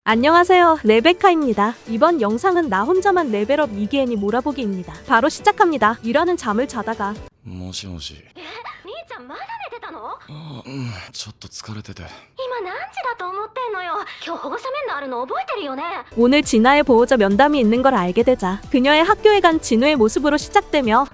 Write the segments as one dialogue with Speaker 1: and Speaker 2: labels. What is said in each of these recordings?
Speaker 1: 안녕하세요, 레베카입니다. 이번 영상은 나 혼자만 레벨업 이기애니 몰아보기입니다. 바로 시작합니다. 일하는 잠을 자다가
Speaker 2: もしもし。
Speaker 3: 兄ちゃんまだ寝てたの？
Speaker 2: ちょっと疲れてて。
Speaker 3: 今何時だと思ってんのよ。今日保護者面談あるの覚えてるよね。
Speaker 1: 오늘 진아의 보호자 면담이 있는 걸 알게 되자 그녀의 학교에 간 진우의 모습으로 시작되며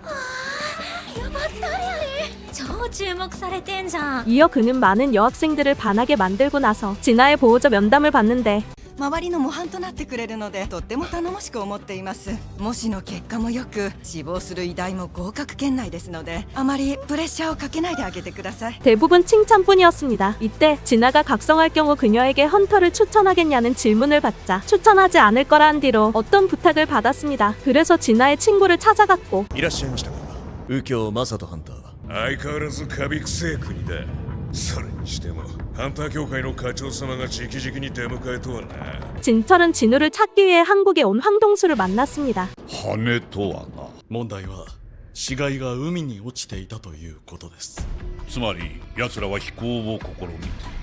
Speaker 3: やばったり超注目されてんじゃん。
Speaker 1: 이어 그는 많은 여학생들을 반하게 만들고 나서 진아의 보호자 면담을 받는데
Speaker 4: 周りの模範となってくれるのでとっても頼もしく思っています。模試の結果もよく志望する医大も合格圏内ですのであまりプレッシャーをかけないであげてください。
Speaker 1: 대부분 칭찬뿐이었습니다. 이때 진아가 각성할 경우 그녀에게 헌터를 추천하겠냐는 질문을 받자 추천하지 않을 거란 뒤로 어떤 부탁을 받았습니다. 그래서 진아의 친구를 찾아갔고
Speaker 5: いらっしゃいましたか。右京正人ハンター。
Speaker 6: 相変わらずカビくせえ国だ。それにしてもハンター協会の課長様が直々に出迎えとはな。
Speaker 1: 진철은 진우를 찾기 위해 한국에 온 황동수를 만났습니다.
Speaker 5: 羽とはな。問題は死骸が海に落ちていたということです。
Speaker 6: つまり奴らは飛行を試みて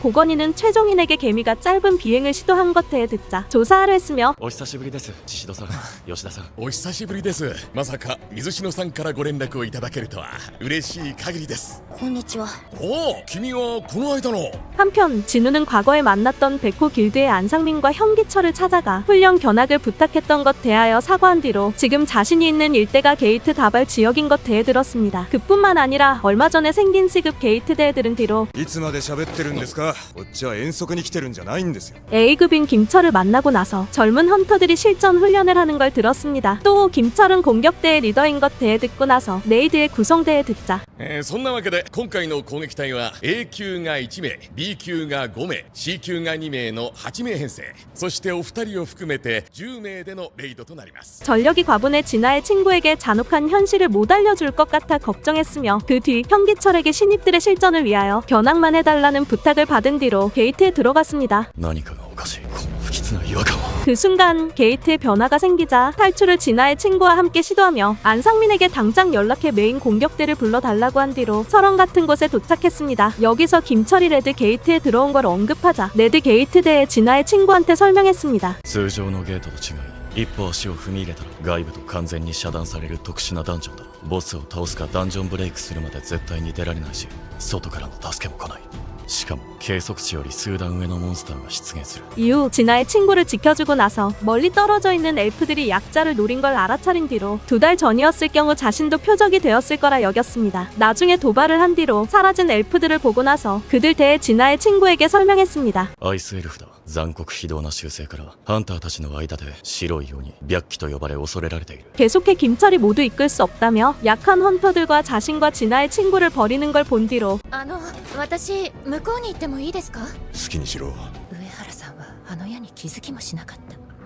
Speaker 1: 고건이는 최종인에게 개미가 짧은 비행을 시도한 것 대해 듣자 조사하려 했으며
Speaker 2: お久しぶりです。宍戸さん、吉田さん。
Speaker 5: お久しぶりです。まさか水篠さんからご連絡をいただけるとは嬉しい限りです。
Speaker 3: こんにちは。
Speaker 5: おお、君はこの間の。
Speaker 1: 한편 진우는 과거에 만났던 백호 길드의 안상민과 현기철을 찾아가 훈련 견학을 부탁했던 것 대하여 사과한 뒤로 지금 자신이 있는 일대가 게이트 다발 지역인 것 대해 들었습니다. 그뿐만 아니라 얼마 전에 생긴 C급 게이트 대에 들은 뒤로
Speaker 7: いつまで喋ってるんですか。こっちは遠足に来てるんじゃないんですよ。
Speaker 1: A급인 김철을 만나고 나서 젊은 헌터들이 실전 훈련을 하는 걸 들었습니다. 또 김철은 공격대의 리더인 것 대해 듣고 나서 레이드의 구성대에 듣자
Speaker 5: そんなわけで今回の攻撃隊は A 級が1名 B 級が5名 C 級が2名の8名編成、そしてお二人を含めて10名でのレイドとなります。
Speaker 1: 전력이 과분해 진아의 친구에게 잔혹한 현실을 못 알려줄 것 같아 걱정했으며 그 뒤 현기철에게 신입들의 실전을 위하여 견학만 해달라는 부탁을 받은 뒤로 게이트에 들어갔습니다.
Speaker 2: 何かがおかしい。この不吉な違和感は。
Speaker 1: 그 순간 게이트에 변화가 생기자 탈출을 진아의 친구와 함께 시도하며 안상민에게 당장 연락해 메인 공격대를 불러달라고 한 뒤로 설원 같은 곳에 도착했습니다. 여기서 김철이 레드 게이트에 들어온 걸 언급하자 레드 게이트대에 진아의 친구한테 설명했습니다.
Speaker 2: 通常のゲートと違い、一歩足を踏み入れたら外部と完全に遮断される特殊なダンジョンだ。ボスを倒すかダンジョンブレイクするまで絶対に出られないし、外からの助けも来ない。しかも計測値より数段上のモンスターが出現する。
Speaker 1: 이후 진아의 친구를 지켜주고 나서 멀리 떨어져 있는 엘프들이 약자를 노린 걸 알아차린 뒤로 2달 전이었을 경우 자신도 표적이 되었을 거라 여겼습니다. 나중에 도발을 한 뒤로 사라진 엘프들을 보고 나서 그들 대해 진아의 친구에게 설명했습니다.
Speaker 2: アイスエルフだ。残酷非道な習性からハンターたちの間で白い鬼白鬼と呼ばれ恐れられている。
Speaker 1: 계속해 김철이 모두 이끌 수 없다며 약한 헌터들과 자신과 진아의 친구를 버리는 걸 본 뒤로
Speaker 3: 私向こうに行ってもいいですか？
Speaker 7: 好きにしろ。
Speaker 3: 上原さんはあの矢に気づきもしなかっ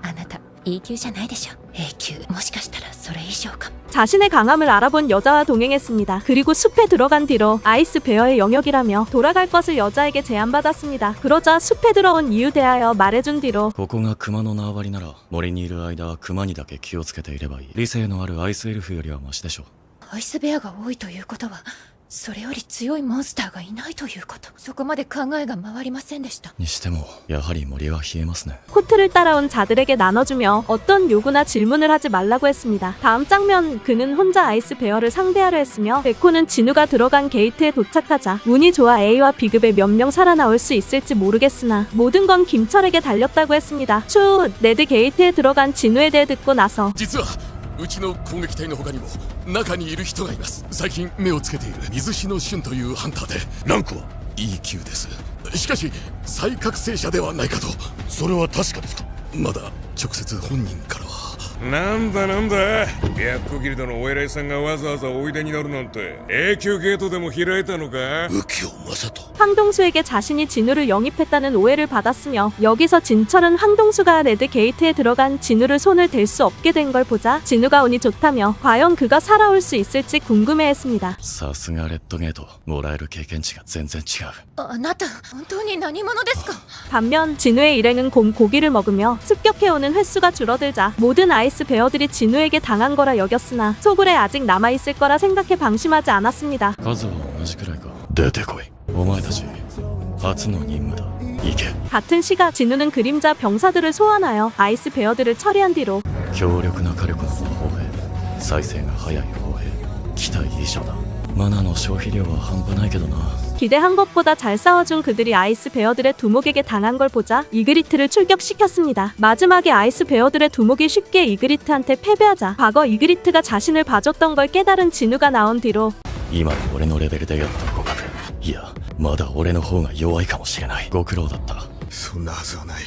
Speaker 3: た。あなた E 級じゃないでしょ。A 級もしかしたらそれ以上かも。
Speaker 1: 자신의 강함을 알아본 여자와 동행했습니다. 그리고 숲에 들어간 뒤로 아이스 베어의 영역이라며 돌아갈 것을 여자에게 제안받았습니다. 그러자 숲에 들어온 이유 대하여 말해준 뒤로
Speaker 2: ここが熊の縄張りなら森にいる間は熊にだけ気をつけていればいい。理性のあるアイスエルフよりはマシでしょう。
Speaker 3: アイスベアが多いということはそれより強いモンスターがいないということ。そこまで考えが回りませんでした。
Speaker 2: にしてもやはり森は冷えますね。
Speaker 1: 코트를 따라온 자들에게 나눠주며 어떤 요구나 질문을 하지 말라고 했습니다. 다음 장면 그는 혼자 아이스 베어를 상대하려 했으며 백호는 진우가 들어간 게이트에 도착하자 운이 좋아 A와 B급에 몇 명 살아나올 수 있을지 모르겠으나 모든 건 김철에게 달렸다고 했습니다. 추후 레드 게이트에 들어간 진우에 대해 듣고 나서
Speaker 5: 実はうちの攻撃隊の他にも中にいる人がいます。最近目をつけている水篠俊というハンターでランクは E 級です。しかし再覚醒者ではないかと。
Speaker 7: それは確かですか。
Speaker 5: まだ直接本人からは。
Speaker 6: なんだ白虎ギルドのお偉いさんがわざわざおいでになるなんて A 級ゲートでも開いたのか。
Speaker 5: 右京正人。
Speaker 1: 황동수에게 자신이 진우를 영입했다는 오해를 받았으며 여기서 진철은 황동수가 레드 게이트에 들어간 진우를 손을 댈 수 없게 된 걸 보자 진우가 운이 좋다며 과연 그가 살아올 수 있을지 궁금해했습니다.
Speaker 2: さすがレッドゲート。もらえる経験値が全然違う。
Speaker 3: あなた本当に何者ですか？
Speaker 1: 반면 진우의 일행은 고기를 먹으며 습격해오는 횟수가 줄어들자 모든 아이스 베어들이 진우에게 당한 거라 여겼으나 소굴에 아직 남아있을 거라 생각해 방심하지 않았습니다.
Speaker 2: 数は同じくらいか。出てこい。お前たち初の任務だ。行け。
Speaker 1: 같은 시각 진우는 그림자 병사들을 소환하여 아이스 베어들을 처리한 뒤로
Speaker 2: 強力な火力の砲兵、再生が早い砲兵、期待以上だ。マナの消費量は半端ないけどな。
Speaker 1: 기대한 것보다 잘 싸워준 그들이 아이스 베어들의 두목에게 당한 걸 보자 이그리트를 출격시켰습니다. 마지막에 아이스 베어들의 두목이 쉽게 이그리트한테 패배하자 과거 이그리트가 자신을 봐줬던 걸 깨달은 진우가 나온 뒤로
Speaker 2: 今の俺のレベルでやった互角、いやまだ俺の方が弱いかもしれない。ご苦労だった。
Speaker 6: そんなはずはない。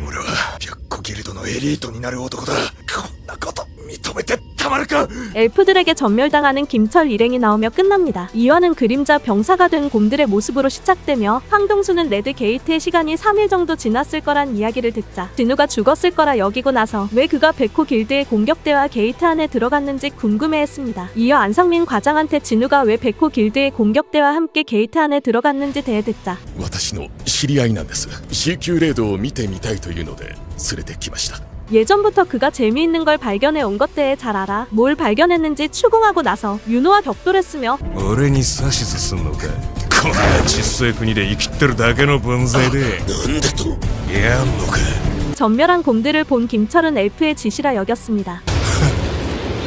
Speaker 6: 俺は白虎ギルドのエリートになる男だ。こんなこと認めてたまるか。
Speaker 1: 엘프들에게 전멸당하는 김철 일행이 나오며 끝납니다. 2화는 그림자 병사가 된 곰들의 모습으로 시작되며 황동수는 레드 게이트의 시간이 3일 정도 지났을 거란 이야기를 듣자 진우가 죽었을 거라 여기고 나서 왜 그가 백호 길드의 공격대와 게이트 안에 들어갔는지 궁금해했습니다. 이어 안상민 과장한테 진우가 왜 백호 길드의 공격대와 함께 게이트 안에 들어갔는지 대해듣자
Speaker 5: 私の知り合いなんです。 C 級レードを見てみたいというので連れてきました。
Speaker 1: 예전부터 그가 재미있는 걸 발견해 온 것 때에 잘 알아. 뭘 발견했는지 추궁하고 나서 윤호와 격돌했으며
Speaker 6: 俺に指図すんのか。こんな小さい国で生きってるだけの分際で
Speaker 5: なんでと。
Speaker 6: やんのか。
Speaker 1: 전멸한 곰들을 본 김철은 엘프의 지시라 여겼습니다.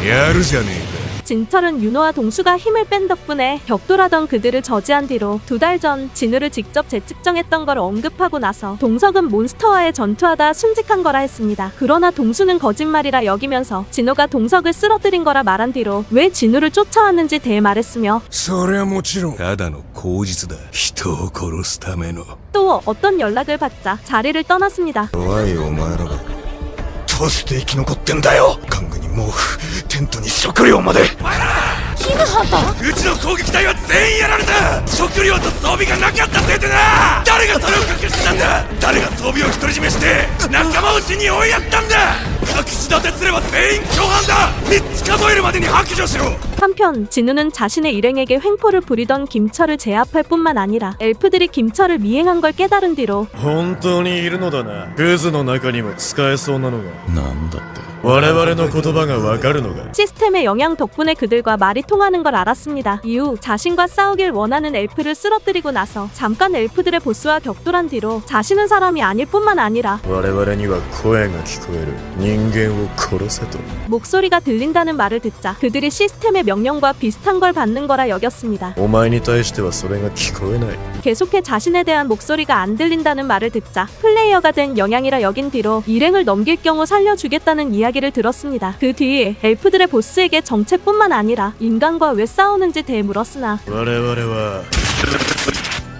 Speaker 6: やるじゃねえか。
Speaker 1: 진철은 윤호와 동수가 힘을 뺀 덕분에 격돌하던 그들을 저지한 뒤로 2달 전 진우를 직접 재측정했던 걸 언급하고 나서 동석은 몬스터와의 전투하다 순직한 거라 했습니다. 그러나 동수는 거짓말이라 여기면서 진우가 동석을 쓰러뜨린 거라 말한 뒤로 왜 진우를 쫓아왔는지 대해 말했으며
Speaker 6: そりゃもちろんただの口実だ。人を殺すための。
Speaker 1: 또 어떤 연락을 받자 자리를 떠났습니다.
Speaker 6: 怖いお前らがどうして生き残ってんだよ。玩具に毛布、テントに食料まで。
Speaker 3: キムハンター。
Speaker 6: うちの攻撃隊は全員やられた。食料と装備がなかったせいでな。誰がそれを隠してたんだ。誰が装備を独り占めして仲間を死に追いやったんだ。隠し立てすれば全員共犯だ。3つ数えるまでに白状しろ。
Speaker 1: 한편 진우는 자신의 일행에게 횡포를 부리던 김철을 제압할 뿐만 아니라 엘프들이 김철을 미행한 걸 깨달은 뒤로
Speaker 8: 本当にいるのだな。クズの中にも使えそうなのが。
Speaker 2: なんだって。
Speaker 8: 我々の言葉がわかるのが。
Speaker 1: 시스템의 영향 덕분에 그들과 말이 통하는 걸 알았습니다. 이후 자신과 싸우길 원하는 엘프를 쓰러뜨리고 나서 잠깐 엘프들의 보스와 격돌한 뒤로 자신은 사람이 아닐 뿐만 아니라
Speaker 8: 我々には声が聞こえる。人間を殺せと。
Speaker 1: 목소리가 들린다는 말을 듣자 그들이 시스템의 명령과 비슷한 걸 받는 거라 여겼습니다.
Speaker 8: お前に対してはそれが聞こえない。
Speaker 1: 계속해 자신에 대한 목소리가 안 들린다는 말을 듣자 플레이어가 된 영향이라 여긴 뒤로 일행을 넘길 경우 살려주겠다는 이야기를 들었습니다. 그 뒤에 엘프들의 보스에게 정체뿐만 아니라 인간과 왜 싸우는지 대해 물었으나
Speaker 8: 我々は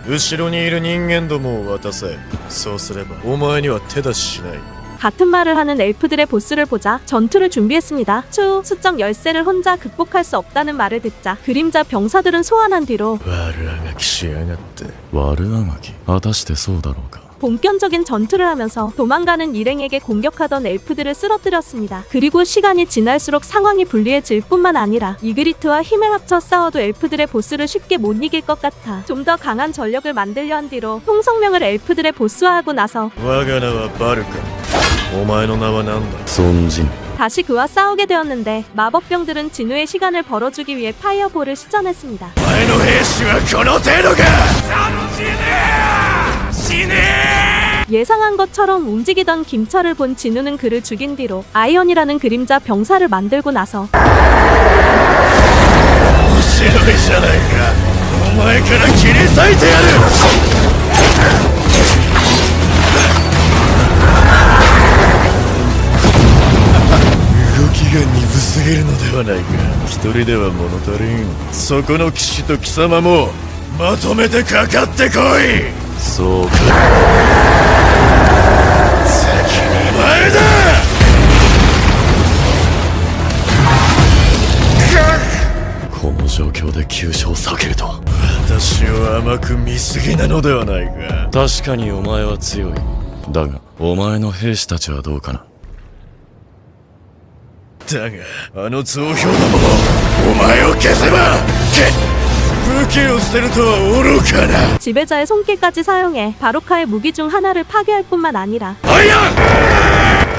Speaker 8: 後ろにいる人間どもを渡せ。そうすればお前には手出ししない。
Speaker 1: 같은 말을 하는 엘프들의 보스를 보자 전투를 준비했습니다. 추후 수적 열쇠를 혼자 극복할 수 없다는 말을 듣자 그림자 병사들은 소환한 뒤로
Speaker 8: 悪あがきしやがって。
Speaker 2: 悪あがき。果たしてそうだろうか。
Speaker 1: 본격적인 전투를 하면서 도망가는 일행에게 공격하던 엘프들을 쓰러뜨렸습니다. 그리고 시간이 지날수록 상황이 불리해질 뿐만 아니라 이그리트와 힘을 합쳐 싸워도 엘프들의 보스를 쉽게 못 이길 것 같아 좀 더 강한 전력을 만들려 한 뒤로 통성명을 엘프들의 보스화하고 나서
Speaker 8: 我が名はバルカ。お前の名は何だ。
Speaker 2: 尊人。
Speaker 1: 다시 그와 싸우게 되었는데 마법병들은 진우의 시간을 벌어주기 위해 파이어볼을 시전했습니다.
Speaker 6: お前の兵士はこの程度か。死ね死ね。
Speaker 1: 예상한 것처럼 움직이던 김철을 본 진우는 그를 죽인 뒤로 아이언이라는 그림자 병사를 만들고 나서
Speaker 6: 面白いじゃないか。お前から切り裂いてやる。
Speaker 8: 動きが鈍すぎるのではないか。一人では物足りん。そこの騎士と貴様もまとめてかかってこい。
Speaker 2: そうか。
Speaker 8: 先にお前だ。
Speaker 2: この状況で急所を避けるとは。
Speaker 8: 私を甘く見すぎなのではないか。
Speaker 2: 確かにお前は強い。だがお前の兵士たちはどうかな。
Speaker 8: だがあの増票どもお前を消せば武器を捨てるとは愚かな。
Speaker 1: 지배자의 손길까지 사용해 바로카의 무기 중 하나를 파괴할 뿐만 아니라
Speaker 6: アイアン。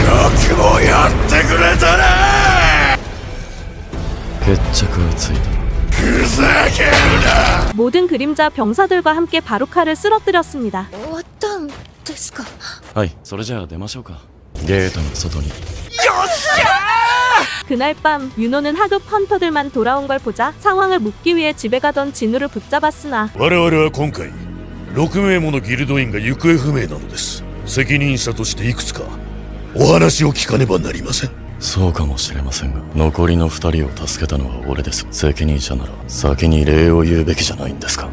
Speaker 6: よくもやってくれたな。
Speaker 2: 決着はついた。
Speaker 1: 모든 그림자 병사들과 함께 바루카를 쓰러뜨렸습니다.
Speaker 3: 終わったんですか？
Speaker 2: はいそれじゃあ出ましょうか。ゲートの外に。
Speaker 1: 그날 밤 윤호는 하급 헌터들만 돌아온 걸 보자 상황을 묻기 위해 집에 가던 진우를 붙잡았으나
Speaker 8: 我々は今回6名ものギルド員が行方不明なのです。責任者としていくつかお話を聞かねばなりません。
Speaker 2: そうかもしれませんが残りの2人を助けたのは俺です。責任者なら先に礼を言うべきじゃないんですか。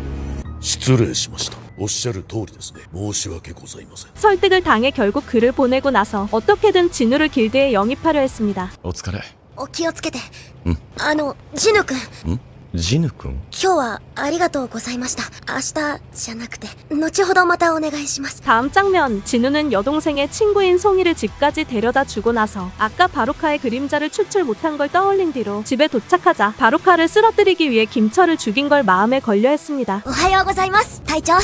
Speaker 8: 失礼しました。おっしゃる通りですね。申し訳ございません。
Speaker 1: 설득을 당해 결국 그를 보내고 나서 어떻게든 진우를 길드에 영입하려 했습니다.
Speaker 2: お疲れ。
Speaker 9: お気をつけて。
Speaker 2: うん
Speaker 9: ジヌ君、
Speaker 2: ジヌ君。
Speaker 9: 今日はありがとうございました。明日じゃなくて後ほどまたお願いします。
Speaker 1: 다음 장면 진우는 여동생의 친구인 송이를 집까지 데려다 주고 나서 아까 바루카의 그림자를 추출 못한 걸 떠올린 뒤로 집에 도착하자 바루카를 쓰러뜨리기 위해 김철을 죽인 걸 마음에 걸려 했습니다.
Speaker 9: おはようございます、隊長。
Speaker 10: あ、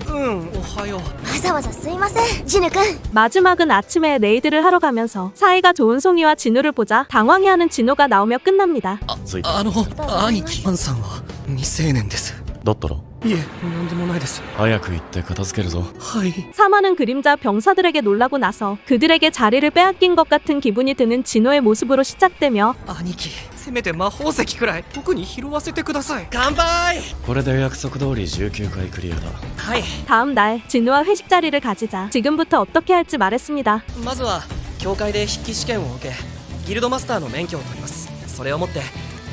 Speaker 10: うんおはよう。
Speaker 9: わざわざすいません、ジヌ君。
Speaker 1: 마지막은 아침에 레이드를 하러 가면서 사이가 좋은 송이와 진우를 보자 당황해하는 진우가 나오며 끝납니다.
Speaker 2: ついた。
Speaker 10: 兄貴アンさんは未成年です。
Speaker 2: だったら
Speaker 10: いえ、なんでもないです。
Speaker 2: 早く行って片付けるぞ。
Speaker 10: はい。
Speaker 1: 사마는 그림자 병사들에게 놀라고 나서 그들에게 자리를 빼앗긴 것 같은 기분이 드는 진우의 모습으로 시작되며
Speaker 10: 兄貴、せめて魔法石くらい僕に拾わせてください。乾杯。
Speaker 2: これで約束通り19回クリアだ。
Speaker 10: はい。
Speaker 1: 다음 날 진우와 회식 자리를 가지자 지금부터 어떻게 할지 말했습니다.
Speaker 10: まずは教会で筆記試験を受け、ギルドマスターの免許を取ります。それをもって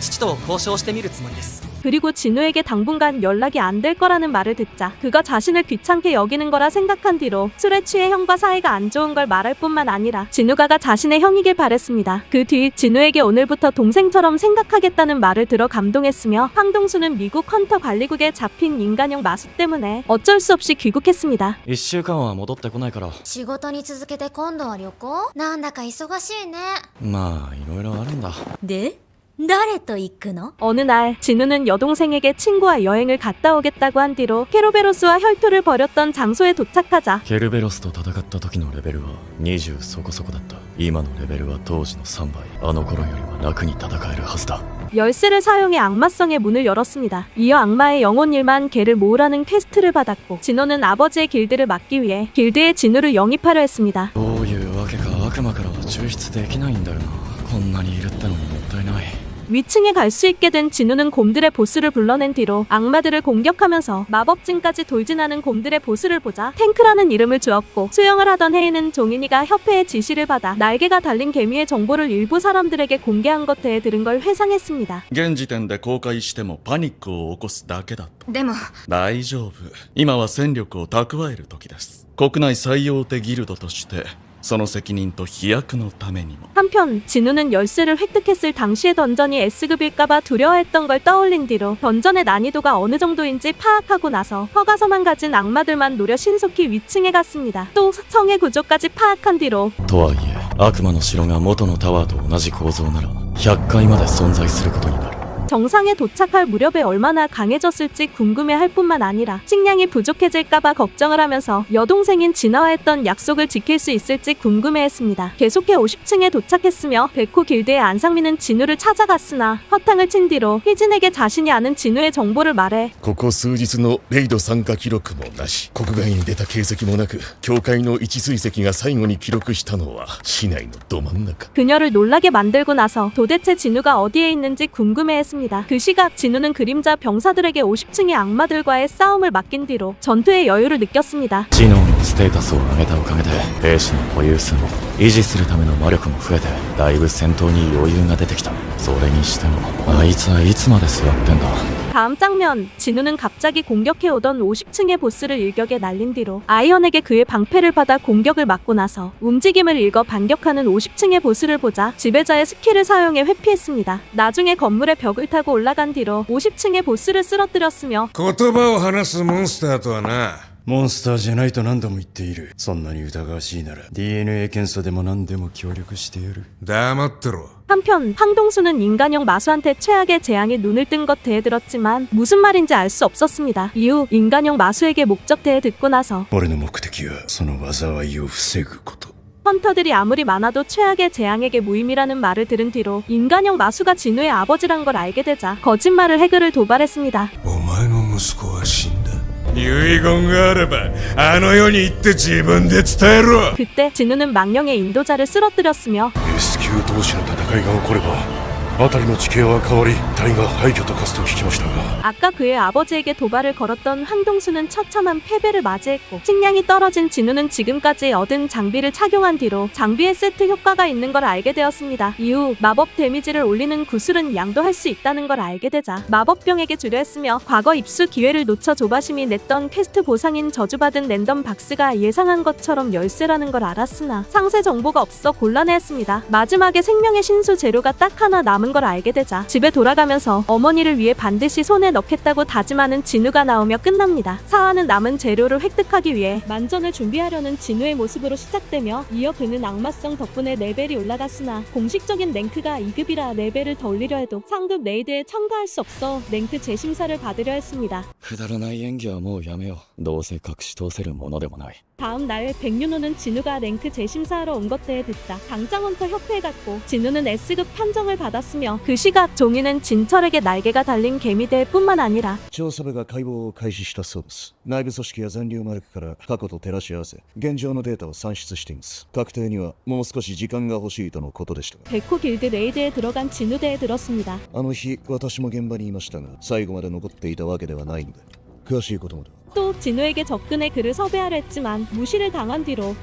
Speaker 10: 父と交渉してみるつもりです。
Speaker 1: 그리고 진우에게 당분간 연락이 안 될 거라는 말을 듣자 그가 자신을 귀찮게 여기는 거라 생각한 뒤로 술에 취해 형과 사이가 안 좋은 걸 말할 뿐만 아니라 진우가 자신의 형이길 바랬습니다. 그 뒤 진우에게 오늘부터 동생처럼 생각하겠다는 말을 들어 감동했으며 황동수는 미국 헌터 관리국에 잡힌 인간형 마수 때문에 어쩔 수 없이 귀국했습니다.
Speaker 2: 1週間は戻ってこないから。
Speaker 9: 仕事に続けて今度は旅行？なんだか忙しいね。
Speaker 2: まあいろいろあるんだ。
Speaker 3: で誰と行くの？
Speaker 1: 어느 날 진우는 여동생에게 친구와 여행을 갔다 오겠다고 한 뒤로 케로베로스와 혈투를 벌였던 장소에 도착하자
Speaker 2: ケルベロスと戦った時のレベルは20そこそこだった。今のレベルは当時の3倍。あの頃よりは楽に戦えるはずだ。
Speaker 1: 열쇠를 사용해 악마성의 문을 열었습니다. 이어 악마의 영혼일만 개를 모으라는 퀘스트를 받았고 진호는 아버지의 길드를 막기 위해 길드에 진우를 영입하려 했습니다.
Speaker 2: どういうわけか悪魔からは抽出できないんだよな。こんなにいるってのももったいない。
Speaker 1: 위층에 갈 수 있게 된 진우는 곰들의 보스를 불러낸 뒤로 악마들을 공격하면서 마법진까지 돌진하는 곰들의 보스를 보자 탱크라는 이름을 주었고 수영을 하던 헤이는 종인이가 협회의 지시를 받아 날개가 달린 개미의 정보를 일부 사람들에게 공개한 것에 들은 걸 회상했습니다.
Speaker 6: 現時点で公開してもパニックを起こすだけだと。
Speaker 9: でも
Speaker 6: 大丈夫。今は戦力を蓄える時です。国内最大手ギルドとしてその責任と飛躍のためにも。
Speaker 1: 한편 진우는 열쇠를 획득했을 당시의 던전이 S급일까봐 두려워했던 걸 떠올린 뒤로 던전의 난이도가 어느 정도인지 파악하고 나서 허가서만 가진 악마들만 노려 신속히 위층에 갔습니다. 또 성의 구조까지 파악한 뒤로
Speaker 2: とはいえ悪魔の城が元のタワーと同じ構造なら100階まで存在することになる。
Speaker 1: 정상에 도착할 무렵에 얼마나 강해졌을지 궁금해할 뿐만 아니라 식량이 부족해질까봐 걱정을 하면서 여동생인 진아와 했던 약속을 지킬 수 있을지 궁금해했습니다. 계속해 50층에 도착했으며 백호 길드의 안상민은 진우를 찾아갔으나 허탕을 친 뒤로 희진에게 자신이 아는 진우의 정보를 말해
Speaker 8: ここ数日のレイド参加記録もなし、国外に出た形跡もなく、教会の位置追跡が最後に記録したのは市内のど真ん中。
Speaker 1: 그녀를 놀라게 만들고 나서 도대체 진우가 어디에 있는지 궁금해했습니다. 그 시각 진우는 그림자 병사들에게 50층의 악마들과의 싸움을 맡긴 뒤로 전투의 여유를 느꼈습니다.
Speaker 2: 知能のステータスを上げたおかげで兵士の保有数も維持するための魔力も増えてだいぶ戦闘に余裕が出てきた。それにしてもあいつはいつまで座ってんだ。
Speaker 1: 다음 장면 진우는 갑자기 공격해오던 50층의 보스를 일격에 날린 뒤로 아이언에게 그의 방패를 받아 공격을 막고 나서 움직임을 읽어 반격하는 50층의 보스를 보자 지배자의 스킬을 사용해 회피했습니다. 나중에 건물의 벽을 타고 올라간 뒤로 50층의 보스를 쓰러뜨렸으며
Speaker 7: 言葉を話すモンスターとはな。
Speaker 8: モンスターじゃないと何度も言っている。そんなに疑わしいなら DNA 検査でも何でも協力してやる。
Speaker 7: 黙ってろ。
Speaker 1: 한편 황동수는 인간형 마수한테 최악의 재앙이 눈을 뜬 것 대들었지만 무슨 말인지 알 수 없었습니다. 이후 인간형 마수에게 목적 대해 듣고 나서
Speaker 8: 俺の目的はその災いを防ぐこと。
Speaker 1: 헌터들이 아무리 많아도 최악의 재앙에게 무임이라는 말을 들은 뒤로 인간형 마수가 진우의 아버지란 걸 알게 되자 거짓말을 해그를 도발했습니다.
Speaker 6: お前の息子は死んだ。
Speaker 8: 遺言があればあの世に行って自分で伝えろ。
Speaker 1: 그때 진우는 망령의 인도자를 쓰러뜨렸으며
Speaker 8: S級同士の戦いが起これば辺りの地形は変わり隊が廃墟と化すと聞きましたが
Speaker 1: 아까 그의 아버지에게 도발을 걸었던 한동수는 처참한 패배를 맞이했고 식량이 떨어진 진우는 지금까지 얻은 장비를 착용한 뒤로 장비에 세트 효과가 있는 걸 알게 되었습니다. 이후 마법 데미지를 올리는 구슬은 양도할 수 있다는 걸 알게 되자 마법병에게 주려 했으며 과거 입수 기회를 놓쳐 조바심이 냈던 퀘스트 보상인 저주받은 랜덤 박스가 예상한 것처럼 열쇠라는 걸 알았으나 상세 정보가 없어 곤란해했습니다. 마지막에 생명의 신수 재료가 딱 하나 남은 걸 알게 되자 집에 돌아가면서 어머니를 위해 반드시 손에 넣겠다고 다짐하는 진우가 나오며 끝납니다. 사화는 남은 재료를 획득하기 위해 만전을 준비하려는 진우의 모습으로 시작되며 이어 그는 악마성 덕분에 레벨이 올라갔으나 공식적인 랭크가 2급이라 레벨을 더 올리려 해도 상급 레이드에 첨가할 수 없어 랭크 재심사를 받으려 했습니다.
Speaker 2: くだらない演技はもうやめよう。どうせ隠し通せるものでもない。
Speaker 1: 다음 날 백윤호는 진우가 랭크 재심사하러 온 것 때에 듣자 당장 헌터 협회에 갔고 진우는 S급 판정을 받았으며 그 시각 종이는 진철에게 날개가 달린 개미대일 뿐만 아니라
Speaker 8: 調査部が解剖を開始したそうです。内部組織や残留マルクから過去と照らし合わせ現状のデータを算出しています。確定にはもう少し時間が欲しいとのことでしたが
Speaker 1: 백호 길드 레이드에 들어간 진우대에 들었습니다.
Speaker 8: あの日私も現場にいましたが最後まで残っていたわけではないので詳しいことまでは
Speaker 1: 또 진우에게 접근해 그를 섭외하려 했지만 무시를 당한 뒤로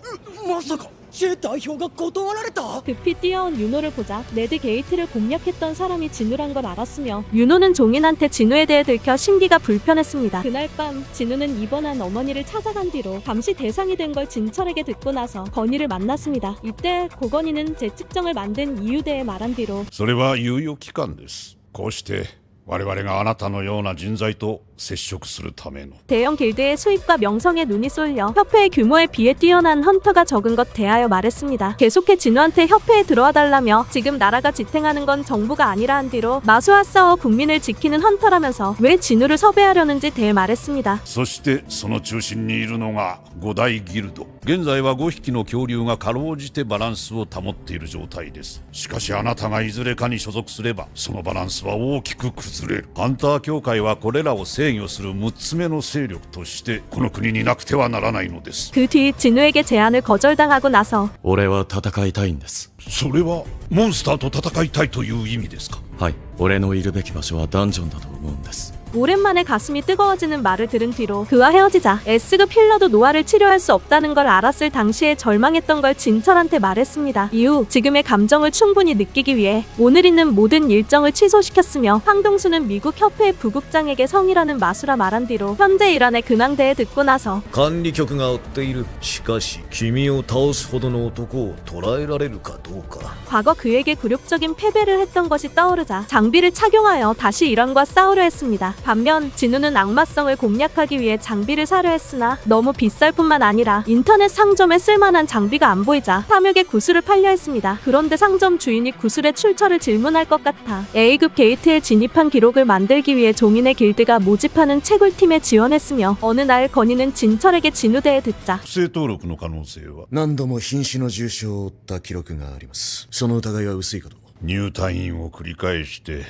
Speaker 10: まさかジェ代表が断られた
Speaker 1: 급히 뛰어온 윤호를 보자 레드 게이트를 공략했던 사람이 진우란 걸 알았으며 윤호는 종인한테 진우에 대해 들켜 심기가 불편했습니다. 그날 밤 진우는 입원한 어머니를 찾아간 뒤로 감시 대상이 된 걸 진철에게 듣고 나서 건희를 만났습니다. 이때 고건희는 재측정을 만든 이유에 대해 말한 뒤로
Speaker 11: それは猶予期間です。こうして我々があなたのような人材と接触するための
Speaker 1: 대형 길드의 수입과 명성에 눈이 쏠려 협회의 규모에 비해 뛰어난 헌터가 적은 것 대하여 말했습니다. 계속해 진우한테 협회에 들어와 달라며 지금 나라가 지탱하는 건 정부가 아니라 한 뒤로 마수와 싸워 국민을 지키는 헌터라면서 왜 진우를 섭외하려는지 대해 말했습니다.
Speaker 11: そしてその中心にいるのが5大ギルド。現在は5匹の恐竜がかろうじてバランスを保っている状態です。しかしあなたがいずれかに所属すればそのバランスは大きく崩れる。ハンター協会はこれらを制御する6つ目の勢力としてこの国になくてはならないのです。
Speaker 1: 그 뒤 진우에게 제안을 거절당하고 나서
Speaker 2: 俺は戦いたいんです。
Speaker 11: それはモンスターと戦いたいという意味ですか。
Speaker 2: はい、俺のいるべき場所はダンジョンだと思うんです。
Speaker 1: 오랜만에 가슴이 뜨거워지는 말을 들은 뒤로 그와 헤어지자 S급 힐러도 노화를 치료할 수 없다는 걸 알았을 당시에 절망했던 걸 진철한테 말했습니다. 이후 지금의 감정을 충분히 느끼기 위해 오늘 있는 모든 일정을 취소시켰으며 황동수는 미국 협회 부국장에게 성이라는 마수라 말한 뒤로 현재 일환의 근황대에 듣고 나서
Speaker 8: 管理局が追っている。しかし君を倒すほどの男を捕らえられるかどうか。
Speaker 1: 과거 그에게 굴욕적인 패배를 했던 것이 떠오르자 장비를 착용하여 다시 일환과 싸우려 했습니다. 반면 진우는 악마성을 공략하기 위해 장비를 사려 했으나 너무 비쌀 뿐만 아니라 인터넷 상점에 쓸만한 장비가 안 보이자 탐욕의 구슬을 팔려 했습니다. 그런데 상점 주인이 구슬의 출처를 질문할 것 같아 A급 게이트에 진입한 기록을 만들기 위해 종인의 길드가 모집하는 채굴팀에 지원했으며 어느 날 건희는 진철에게 진우대에 듣자
Speaker 11: 不正登録の可能性は。
Speaker 8: 何度も瀕死の重傷を負った記録があります。その疑いは薄いかと。
Speaker 11: 入退院を繰り返して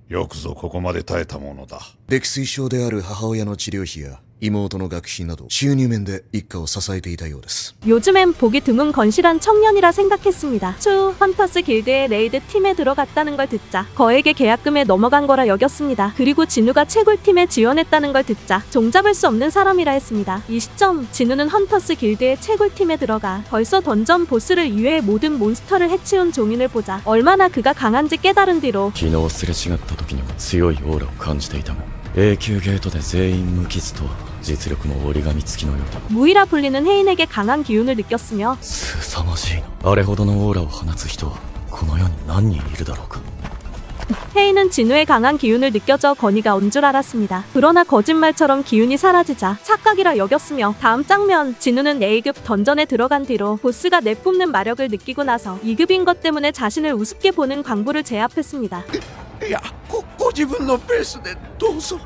Speaker 11: よくぞここまで耐えたものだ。
Speaker 8: 溺水症である母親の治療費や妹の学費など収入面で一家を支えていたようです。
Speaker 1: 요즘엔 보기 드문 건실한 청년이라 생각했습니다. 추후 헌터스 길드의 레이드 팀에 들어갔다는 걸 듣자 거액의 계약금에 넘어간 거라 여겼습니다. 그리고 진우가 채굴팀에 지원했다는 걸 듣자 종잡을 수 없는 사람이라 했습니다. 이 시점 진우는 헌터스 길드의 채굴팀에 들어가 벌써 던전 보스를 이외의 모든 몬스터를 해치운 종인을 보자 얼마나 그가 강한지 깨달은 뒤로
Speaker 2: 昨日すれ違った時にも強いオーラを感じていたが A級ゲートで全員無傷と実力も折り紙付きのようだ。
Speaker 1: 무이라 불리는 혜인에게 강한 기운을 느꼈으며
Speaker 2: 凄まじいな。あれほどのオーラを放つ人はこの世に何人いるだろうか。
Speaker 1: 혜인은 진우의 강한 기운을 느껴져 건희가 온 줄 알았습니다. 그러나 거짓말처럼 기운이 사라지자 착각이라 여겼으며 다음 장면 진우는 A급 던전에 들어간 뒤로 보스가 내뿜는 마력을 느끼고 나서 2급인 것 때문에 자신을 우습게 보는 광부를 제압했습니다.
Speaker 6: いや、ご自分のペースでどうぞ。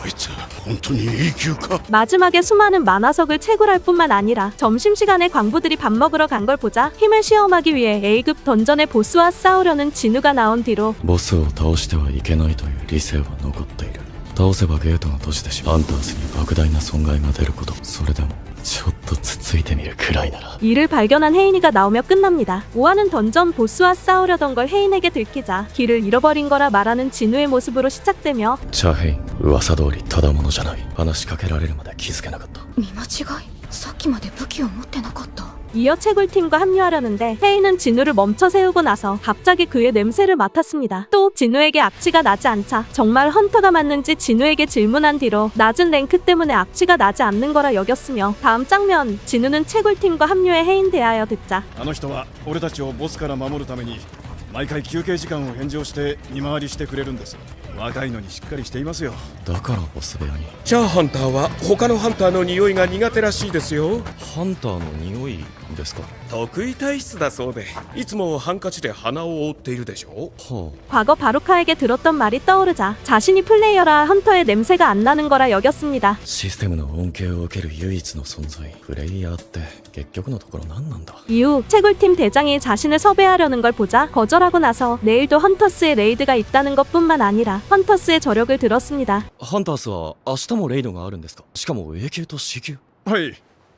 Speaker 11: あいつ本当に A 級か。
Speaker 1: 마지막에 수많은 만화석을 채굴할 뿐만 아니라 점심시간에 광부들이 밥 먹으러 간 걸 보자 힘을 시험하기 위해 A급 던전의 보스와 싸우려는 진우가 나온 뒤로
Speaker 2: ボスを倒してはいけないという理性は残っている。倒せばゲートが閉じてしまう。ハンターズに莫大な損害が出ること、それでもちょっとつついてみるくらいなら。
Speaker 1: 이를 발견한 헤인이가 나오며 끝납니다. 오하는 던전 보스와 싸우려던 걸 헤인에게 들키자 길을 잃어버린 거라 말하는 진우의 모습으로 시작되며
Speaker 2: チャヘイン、噂通りただものじゃない。話しかけられるまで気づけなかった。
Speaker 9: 見間違い。さっきまで武器を持ってなかった。
Speaker 1: 이어 채굴팀과 합류하려는데 헤인은 진우를 멈춰 세우고 나서 갑자기 그의 냄새를 맡았습니다. 또 진우에게 악취가 나지 않자 정말 헌터가 맞는지 진우에게 질문한 뒤로 낮은 랭크 때문에 악취가 나지 않는 거라 여겼으며 다음 장면 진우는 채굴팀과 합류해 헤인 대하여 듣자
Speaker 7: あの人は俺たちをボスから守るために毎回休憩時間を返上して見回りしてくれるんです。若いのにしっかりしていますよ。
Speaker 2: だからボス部屋に。
Speaker 6: チャーハンターは他のハンターの匂いが苦手らしいですよ。
Speaker 2: ハンターの匂いですか。
Speaker 6: 得意体質だそうで、いつもハンカチで鼻を覆っているでしょ。
Speaker 2: は
Speaker 1: 과거 바루카에게 들었던 말이 떠오르자 자신이 플레이어라 헌터의 냄새가 안 나는 거라 여겼습니다.
Speaker 2: あ、システムの恩恵を受ける唯一の存在。プレイヤーって結局のところ何なんだ。
Speaker 1: 이후 채굴팀 대장이 자신을 섭외하려는 걸 보자 거절하고 나서 내일도 헌터스의 레이드가 있다는 것뿐만 아니라 헌터스의 저력을 들었습니다.
Speaker 2: ハンタースは明日もレイドがあるんですか。しかも A 級と C 級。
Speaker 7: はい。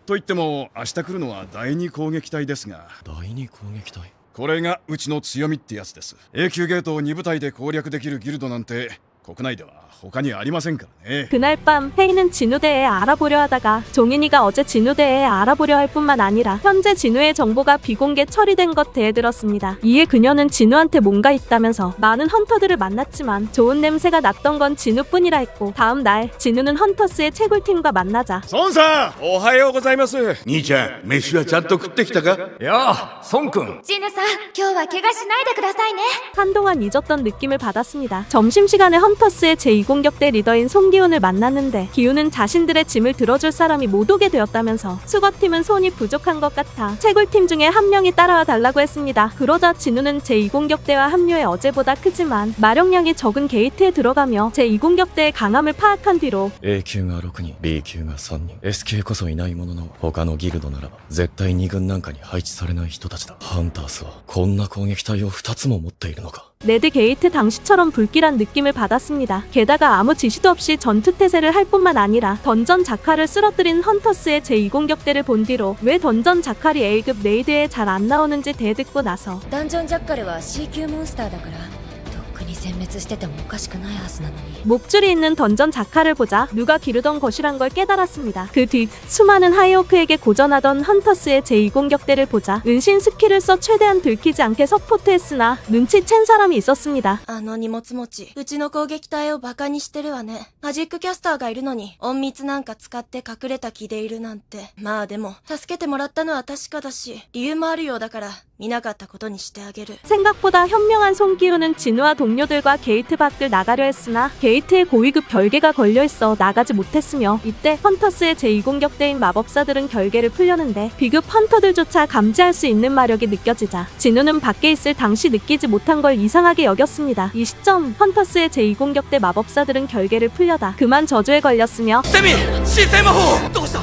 Speaker 7: と言っても明日来るのは第二攻撃隊ですが、
Speaker 2: 第二攻撃隊。
Speaker 7: これがうちの強みってやつです。A 級ゲートを2部隊で攻略できるギルドなんて国内では他にありませんからね。
Speaker 1: 그날 밤 헤이는 진우대에 알아보려 하다가 종인이가 어제 진우대에 알아보려 할 뿐만 아니라 현재 진우의 정보가 비공개 처리된 것 대해 들었습니다. 이에 그녀는 진우한테 뭔가 있다면서 많은 헌터들을 만났지만 좋은 냄새가 났던 건 진우뿐이라 했고 다음 날 진우는 헌터스의 채굴팀과 만나자
Speaker 7: 孫さん、
Speaker 6: おはようございます。
Speaker 8: 兄ちゃん、飯はちゃんと食ってきたか。
Speaker 7: やあ、孫くん。
Speaker 9: ジヌさん、今日は怪我しないでくださいね。
Speaker 1: 한동안 잊었던 느낌을 받았습니다. 점심시간에 헌터스의 제2공격대 리더인 송기훈을 만났는데 기훈은 자신들의 짐을 들어줄 사람이 못 오게 되었다면서 수거팀은 손이 부족한 것 같아 채굴팀 중에 한 명이 따라와 달라고 했습니다. 그러자 진우는 제2공격대와 합류해 어제보다 크지만 마력량이 적은 게이트에 들어가며 제2공격대의 강함을 파악한 뒤로
Speaker 2: A 級が6人、B 級が3人、S 級こそいないものの他のギルドならば絶対2軍なんかに配置されない人たちだ。ハンタースはこんな攻撃隊を2つも持っているのか。
Speaker 1: 레드 게이트 당시처럼 불길한 느낌을 받았습니다. 게다가 아무 지시도 없이 전투태세를 할 뿐만 아니라 던전 자칼을 쓰러뜨린 헌터스의 제2공격대를 본 뒤로 왜 던전 자칼이 A급 레이드에 잘 안 나오는지 대듣고 나서
Speaker 3: ダンジョンジャッカルは C 級モンスターだからとっくに殲滅しててもおかしくないはずなのに
Speaker 1: 목줄이 있는 던전 자칼을 보자 누가 기르던 것이란 걸 깨달았습니다. 그 뒤 수많은 하이오크에게 고전하던 헌터스의 제2공격대를 보자 은신 스킬을 써 최대한 들키지 않게 서포트했으나 눈치챈 사람이 있었습니다.
Speaker 9: あの荷物持ち、うちの攻撃隊をバカにしてるわね。マジックキャスターがいるのに、隠密なんか使って隠れた気でいるなんて。まあでも、助けてもらったのは確かだし、理由もあるようだから、見なかったことにしてあげる。
Speaker 1: 생각보다 현명한 송기훈은 진우와 동료들과 게이트 밖을 나가려 했으나 게이트에 고위급 결계가 걸려있어 나가지 못했으며 이때 헌터스의 제2공격대인 마법사들은 결계를 풀려는데 비급 헌터들조차 감지할 수 있는 마력이 느껴지자 진우는 밖에 있을 당시 느끼지 못한 걸 이상하게 여겼습니다. 이 시점 헌터스의 제2공격대 마법사들은 결계를 풀려다 그만 저주에 걸렸으며
Speaker 6: セミ、新生魔法。どうした？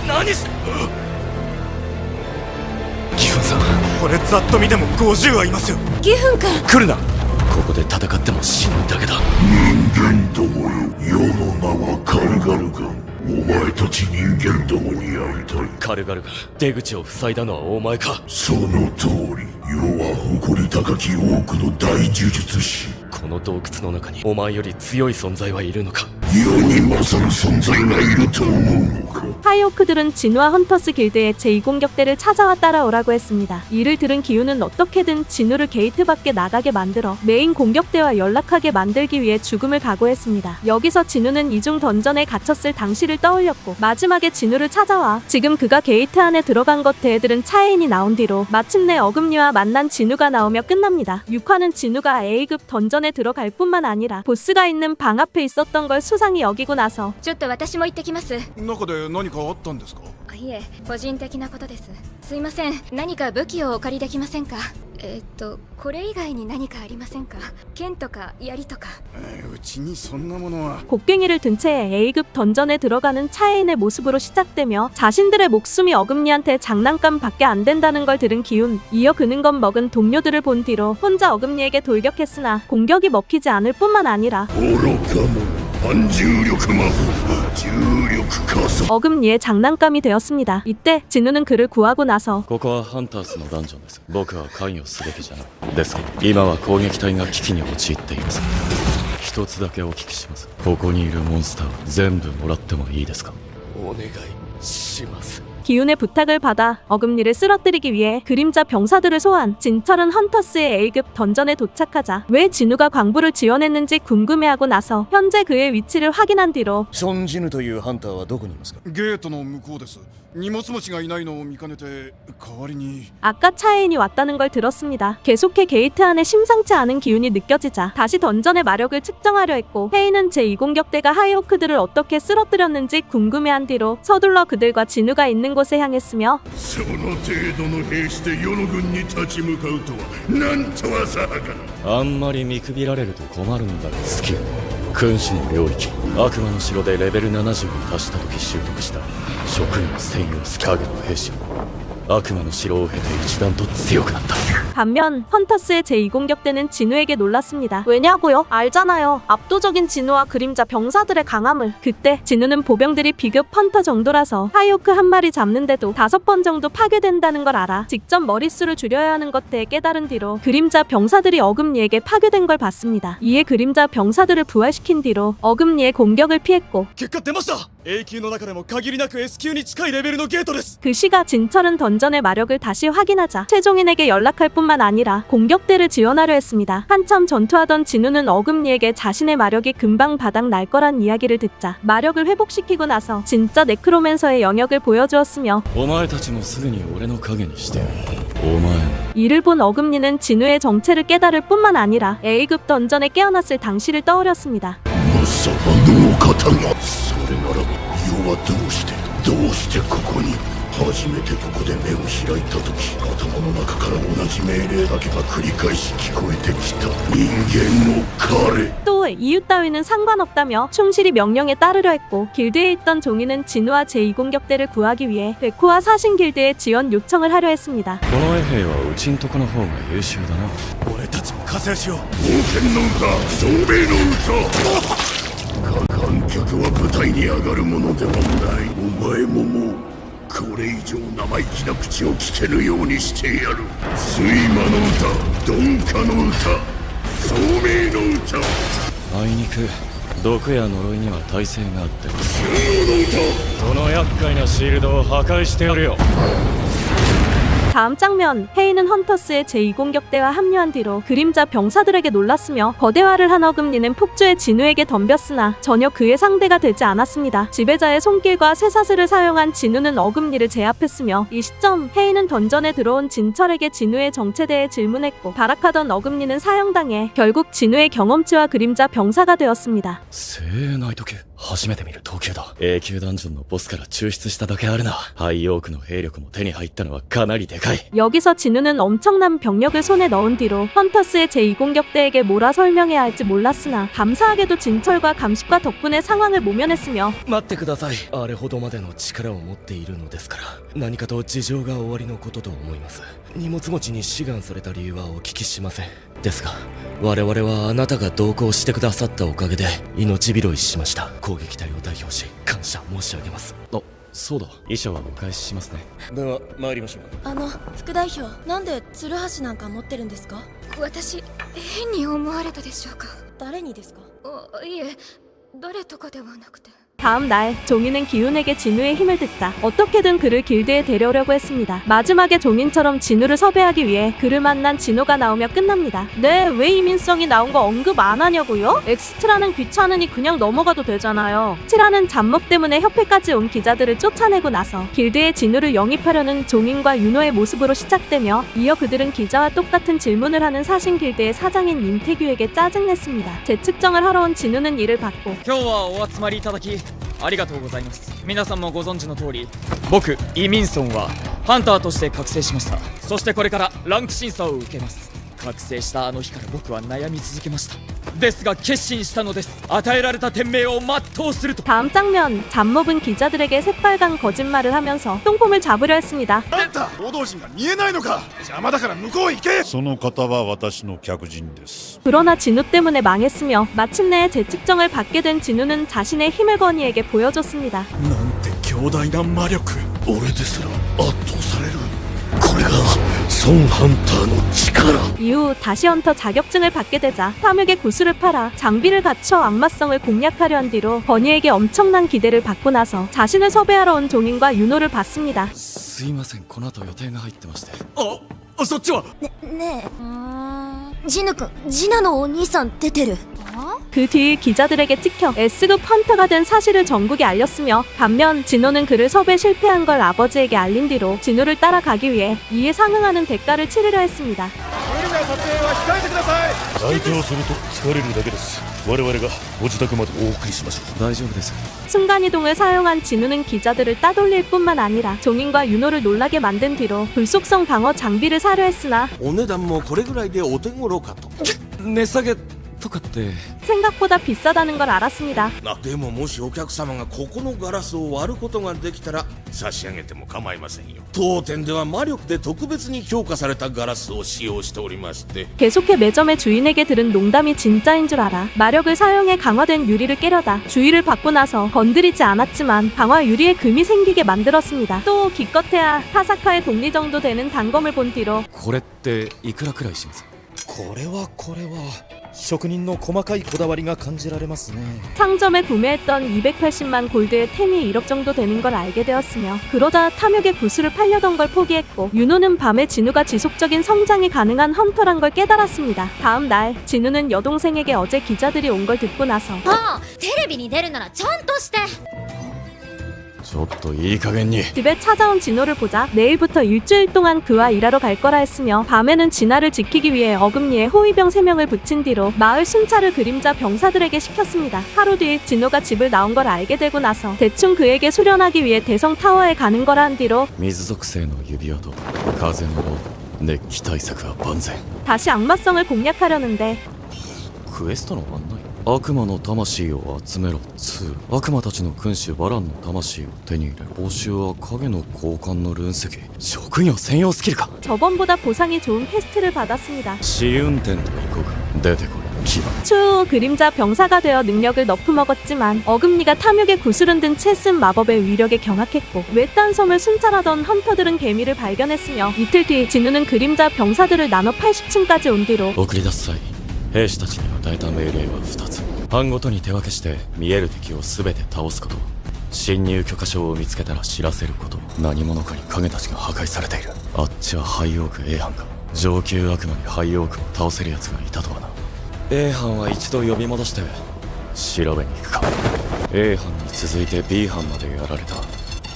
Speaker 6: 何して？
Speaker 7: ギフンさん、これざっと見ても50はいますよ。
Speaker 9: ギフン君、
Speaker 7: 来るな。
Speaker 2: ここで戦っても死ぬだけだ。
Speaker 8: 人間どもよ、世の名はカルガルガン。お前たち人間どもに会いたい。
Speaker 2: カルガルが出口を塞いだのはお前か。
Speaker 8: その通り。世は誇り高き多くの大呪術師。
Speaker 2: この洞窟の中にお前より強い存在はいるのか。
Speaker 8: 世に勝る存在がいると思うのか。
Speaker 1: 하이오크들은 진우와 헌터스 길드의 제2공격대를 찾아와 따라오라고 했습니다. 이를 들은 기훈은 어떻게든 진우를 게이트 밖에 나가게 만들어 메인 공격대와 연락하게 만들기 위해 죽음을 각오했습니다. 여기서 진우는 이중 던전에 갇혔을 당시를 떠올렸고 마지막에 진우를 찾아와 지금 그가 게이트 안에 들어간 것 대들은 차에인이 나온 뒤로 마침내 어금니와 만난 진우가 나오며 끝납니다. 6화는 진우가 A급 던전에 들어갈 뿐만 아니라 보스가 있는 방 앞에 있었던 걸 수상히 여기고 나서
Speaker 3: ちょっと私も行ってきます。
Speaker 7: 中で何かあったんですか。
Speaker 3: いえ、個人的なことです。
Speaker 12: すいません、何か武器をお借りできませんか？これ以外に何かありませんか？剣とか槍とか。
Speaker 7: うちにそんなものは。
Speaker 1: 곡괭이를 든 채 A급 던전에 들어가는 차에인의 모습으로 시작되며 자신들의 목숨이 어금니한테 장난감밖에 안 된다는 걸 들은 기훈. 이어 그는 겁 먹은 동료들을 본 뒤로 혼자 어금니에게 돌격했으나 공격이 먹히지 않을 뿐만 아니라
Speaker 8: 愚か者反重力魔法重力加速
Speaker 1: 어금니의 장난감이 되었습니다. 이때 진우는 그를 구하고 나서
Speaker 2: ここはハンターズのダンジョンです。僕は関与すべきじゃないですが、今は攻撃隊が危機に陥っています。一つだけお聞きします。ここにいるモンスターを全部もらってもいいですか？
Speaker 5: お願いします。
Speaker 1: 기훈의 부탁을 받아 어금니를 쓰러뜨리기 위해 그림자 병사들을 소환. 진철은 헌터스의 A급 던전에 도착하자 왜 진우가 광부를 지원했는지 궁금해하고 나서 현재 그의 위치를 확인한 뒤로
Speaker 8: ションジヌというハンターはどこにいますか？
Speaker 7: ゲートの向こうです。荷物持ちがいないのを見かねて代わりに。
Speaker 1: 아까 차에인이 왔다는 걸 들었습니다. 계속해 게이트 안에 심상치 않은 기운이 느껴지자 다시 던전의 마력을 측정하려 했고 헤이는 제2공격대가 하이호크들을 어떻게 쓰러뜨렸는지 궁금해한 뒤로 서둘러 그들과 진우가 있는 곳에 향했으며
Speaker 8: その程度の兵士で世の軍に立ち向かうとはなんと浅はかな。
Speaker 2: あんまり見くびられると困るんだが、スキル君主の領域悪魔の城でレベル70に達した時習得した職員専用ス影の兵士は悪魔の城を経て一段と強くなった。
Speaker 1: 반면 헌터스의 제2공격대는 진우에게 놀랐습니다. 왜냐고요? 알잖아요. 압도적인 진우와 그림자 병사들의 강함을. 그때 진우는 보병들이 비급 헌터 정도라서 하이오크 한 마리 잡는데도 5번 정도 파괴된다는 걸 알아 직접 머릿수를 줄여야 하는 것에 깨달은 뒤로 그림자 병사들이 어금니에게 파괴된 걸 봤습니다. 이에 그림자 병사들을 부활시킨 뒤로 어금니의 공격을 피했고
Speaker 6: 結果出ました。A 級の中でも限りなく S 級に近いレベルのゲートです。
Speaker 1: 그 시각 진철은 던전의 마력을 다시 확인하자 최종인에게 연락할 뿐만 아니라 공격대를 지원하려 했습니다. 한참 전투하던 진우는 어금니에게 자신의 마력이 금방 바닥 날 거란 이야기를 듣자 마력을 회복시키고 나서 진짜 네크로맨서의 영역을 보여주었으며
Speaker 2: お前たちもすぐに俺の影にしてやる。お前も
Speaker 1: 이를 본 어금니는 진우의 정체를 깨달을 뿐만 아니라 A급 던전에 깨어났을 당시를 떠올렸습니다.
Speaker 8: まさかの方が。それならば世はどうしてここに。初めてここで目を開いた時頭の中から同じ命令だけが繰り返し聞こえてきた。人間の彼。
Speaker 1: 또 이유 따위는 상관없다며 충실히 명령에 따르려 했고 길드에 있던 종이는 진우와 제2공격대를 구하기 위해 백호와 사신 길드에 지원 요청을 하려 했습니다.
Speaker 2: この衛兵はうちんとこの方が優秀だな。
Speaker 6: 俺たちも加勢しよう。
Speaker 8: 冒険の歌聡明の歌。観客は舞台に上がるものではない。お前ももうこれ以上生意気な口を聞けぬようにしてやる。睡魔の歌鈍化の歌聡明の歌。
Speaker 2: あいにく毒や呪いには耐性があってこの厄介なシールドを破壊してやるよ。
Speaker 1: 다음 장면, 헤이는 헌터스의 제2공격대와 합류한 뒤로 그림자 병사들에게 놀랐으며 거대화를 한 어금니는 폭주해 진우에게 덤볐으나 전혀 그의 상대가 되지 않았습니다. 지배자의 손길과 쇠사슬을 사용한 진우는 어금니를 제압했으며 이 시점 헤이는 던전에 들어온 진철에게 진우의 정체에 대해 질문했고 발악하던 어금니는 사형당해 결국 진우의 경험치와 그림자 병사가 되었습니다.
Speaker 2: 精鋭ナイト級初めて見る等級だ。A 級ダンジョンのボスから抽出しただけあるな。ハイオークの兵力も手に入ったのはかなりでかい。
Speaker 1: 여기서 진우는 엄청난 병력을 손에 넣은 뒤로 헌터스의 제2공격대에게 뭐라 설명해야 할지 몰랐으나 감사하게도 진철과 감식과 덕분에 상황을 모면했으며
Speaker 10: 待ってください。あれほどまでの力を持っているのですから何かと事情がおありのことと思います。荷物持ちに志願された理由はお聞きしません。ですが我々はあなたが同行してくださったおかげで命拾いしました。攻撃隊を代表し感謝申し上げます。
Speaker 2: あ、そうだ。衣装はお返ししますね。
Speaker 6: では参りましょうか。
Speaker 9: 副代表、なんでツルハシなんか持ってるんですか？
Speaker 12: 私、変に思われたでしょうか？
Speaker 9: 誰にですか？
Speaker 12: いえ、誰とかではなくて。
Speaker 1: 다음 날 종인은 기훈에게 진우의 힘을 듣자 어떻게든 그를 길드에 데려오려고 했습니다. 마지막에 종인처럼 진우를 섭외하기 위해 그를 만난 진호가 나오며 끝납니다. 네, 왜 이민성이 나온 거 언급 안 하냐고요? 엑스트라는 귀찮으니 그냥 넘어가도 되잖아요. 티라는 잡목 때문에 협회까지 온 기자들을 쫓아내고 나서 길드에 진우를 영입하려는 종인과 윤호의 모습으로 시작되며 이어 그들은 기자와 똑같은 질문을 하는 사신 길드의 사장인 임태규에게 짜증냈습니다. 재측정을 하러 온 진우는 이를 받고
Speaker 10: 今日はお集まりいただき
Speaker 13: ありがとうございます。皆さんもご存知の通り、僕イ・ミンソンはハンターとして覚醒しました。そしてこれからランク審査を受けます。覚醒したあの日から僕は悩み続けました。ですが決心したのです。与えられた天命を全うすると。
Speaker 1: 다음 장면, 잡몹은 기자들에게 새빨간 거짓말을 하면서 똥폼을 잡으려 했습니다.
Speaker 7: あんた報道陣が見えないのか。邪魔だから向こう行け。
Speaker 11: その方は私の客人です。
Speaker 1: 그러나 진우 때문에 망했으며 마침내 재측정을 받게 된 진우는 자신의 힘을 건이에게 보여줬습니다.
Speaker 8: なんて強大な魔力。俺ですら圧倒される。これが孫ハンターの力。
Speaker 1: 이후 다시 헌터 자격증을 받게 되자 탐욕의 구슬을 팔아 장비를 갖춰 악마성을 공략하려 한 뒤로 버니에게 엄청난 기대를 받고 나서 자신을 섭외하러 온 종인과 윤호를 봤습니다.
Speaker 2: すいません、この後予定が入ってまして。
Speaker 6: そっちは
Speaker 12: ねえジヌ君ジナのお兄さん出てる。
Speaker 1: 그 뒤 기자들에게 찍혀 S급 헌터가 된 사실을 전국에 알렸으며 반면 진호는 그를 섭외 실패한 걸 아버지에게 알린 뒤로 진호를 따라가기 위해 이에 상응하는 대가를 치르려 했습니다.
Speaker 7: 無理な撮影は控えてください。
Speaker 8: 相手をすると疲れるだけです。我々がご自宅までお送りしましょう。
Speaker 2: 大丈夫です。
Speaker 1: 순간이동을 사용한 진우는 기자들을 따돌릴 뿐만 아니라 종인과 윤호를 놀라게 만든 뒤로 불속성 방어 장비를 사려 했으나
Speaker 6: お値段もこれぐらいでお手頃かと。
Speaker 2: 値下げとかって。
Speaker 1: 생각보다 비싸다는 걸 알았습니다.
Speaker 6: でももしお客様がここのガラスを割ることができたら差し上げても構いませんよ。当店では魔力で特別に強化されたガラスを使用しておりまして。
Speaker 1: 계속해 매점의 주인에게 들은 농담이 진짜인 줄 알아 마력을 사용해 강화된 유리를 깨려다 주의를 받고 나서 건드리지 않았지만 강화 유리에 금이 생기게 만들었습니다. 또 기껏해야 타사카의 독리 정도 되는 단검을 본 뒤로
Speaker 2: これっていくらくらいします？
Speaker 10: これは職人の細かいこだわりが感じられますね。
Speaker 1: 상점에 구매했던 280만 골드의 템이 1억 정도 되는 걸 알게 되었으며 그러자 탐욕의 구슬을 팔려던 걸 포기했고 윤호는 밤에 진우가 지속적인 성장이 가능한 헌터란 걸 깨달았습니다. 다음 날 진우는 여동생에게 어제 기자들이 온 걸 듣고 나서
Speaker 12: テレビに出るならちゃんとして。
Speaker 2: ちょっといい加減に。
Speaker 1: 집에 찾아온 진호를 보자 내일부터 일주일 동안 그와 일하러 갈 거라 했으며 밤에는 진아를 지키기 위해 어금니에 호위병 3명을 붙인 뒤로 마을 순찰을 그림자 병사들에게 시켰습니다. 하루 뒤 진호가 집을 나온 걸 알게 되고 나서 대충 그에게 수련하기 위해 대성 타워에 가는 거라 한 뒤로
Speaker 2: 水属性の指輪と風のロード、熱気対策は万全。
Speaker 1: 다시 악마성을 공략하려는데
Speaker 2: クエストの案内。悪魔の魂を集めろ2。悪魔たちの君主バランの魂を手に入れる。報酬は影の交換のルーン石。職業専用スキルか。
Speaker 1: 저번보다 보상이 좋은 퀘스트를 받았습니다.
Speaker 2: 試運転と行こうか。出てこい。牙。
Speaker 1: 추후 그림자 병사가 되어 능력을 너프먹었지만 어금니가 탐욕의 구슬은 든 채 쓴 마법의 위력에 경악했고 외딴 섬을 순찰하던 헌터들은 개미를 발견했으며 이틀 뒤 진우는 그림자 병사들을 나눠 80층까지 온 뒤로
Speaker 2: 送り出す際兵士たちに与えた命令は2つ。班ごとに手分けして見える敵を全て倒すこと。侵入許可証を見つけたら知らせること。何者かに影たちが破壊されている。あっちはハイオーク A 班か。上級悪魔にハイオークを倒せる奴がいたとはな。 A 班は一度呼び戻して調べに行くか。 A 班に続いて B 班までやられた。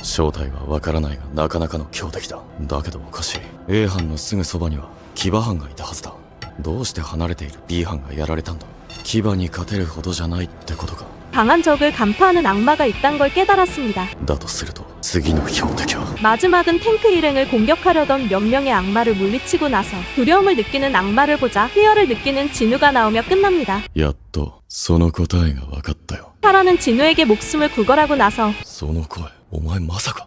Speaker 2: 正体はわからないがなかなかの強敵だ。だけどおかしい。 A 班のすぐそばには騎馬班がいたはずだ。どうして離れている B 班がやられたんだ。騎馬に勝てるほどじゃないってことか。
Speaker 1: 강한 적을 간파하는 악마가 있단 걸 깨달았습니다.
Speaker 2: だとすると次の標的は
Speaker 1: 마지막은 탱크 일행을 공격하려던 몇 명의 악마를 물리치고 나서 두려움을 느끼는 악마를 보자 희열을 느끼는 진우가 나오며 끝납니다.
Speaker 2: やっとその答えが分かったよ。
Speaker 1: 타라는 진우에게 목숨을 구걸하고 나서
Speaker 2: その声お前まさか。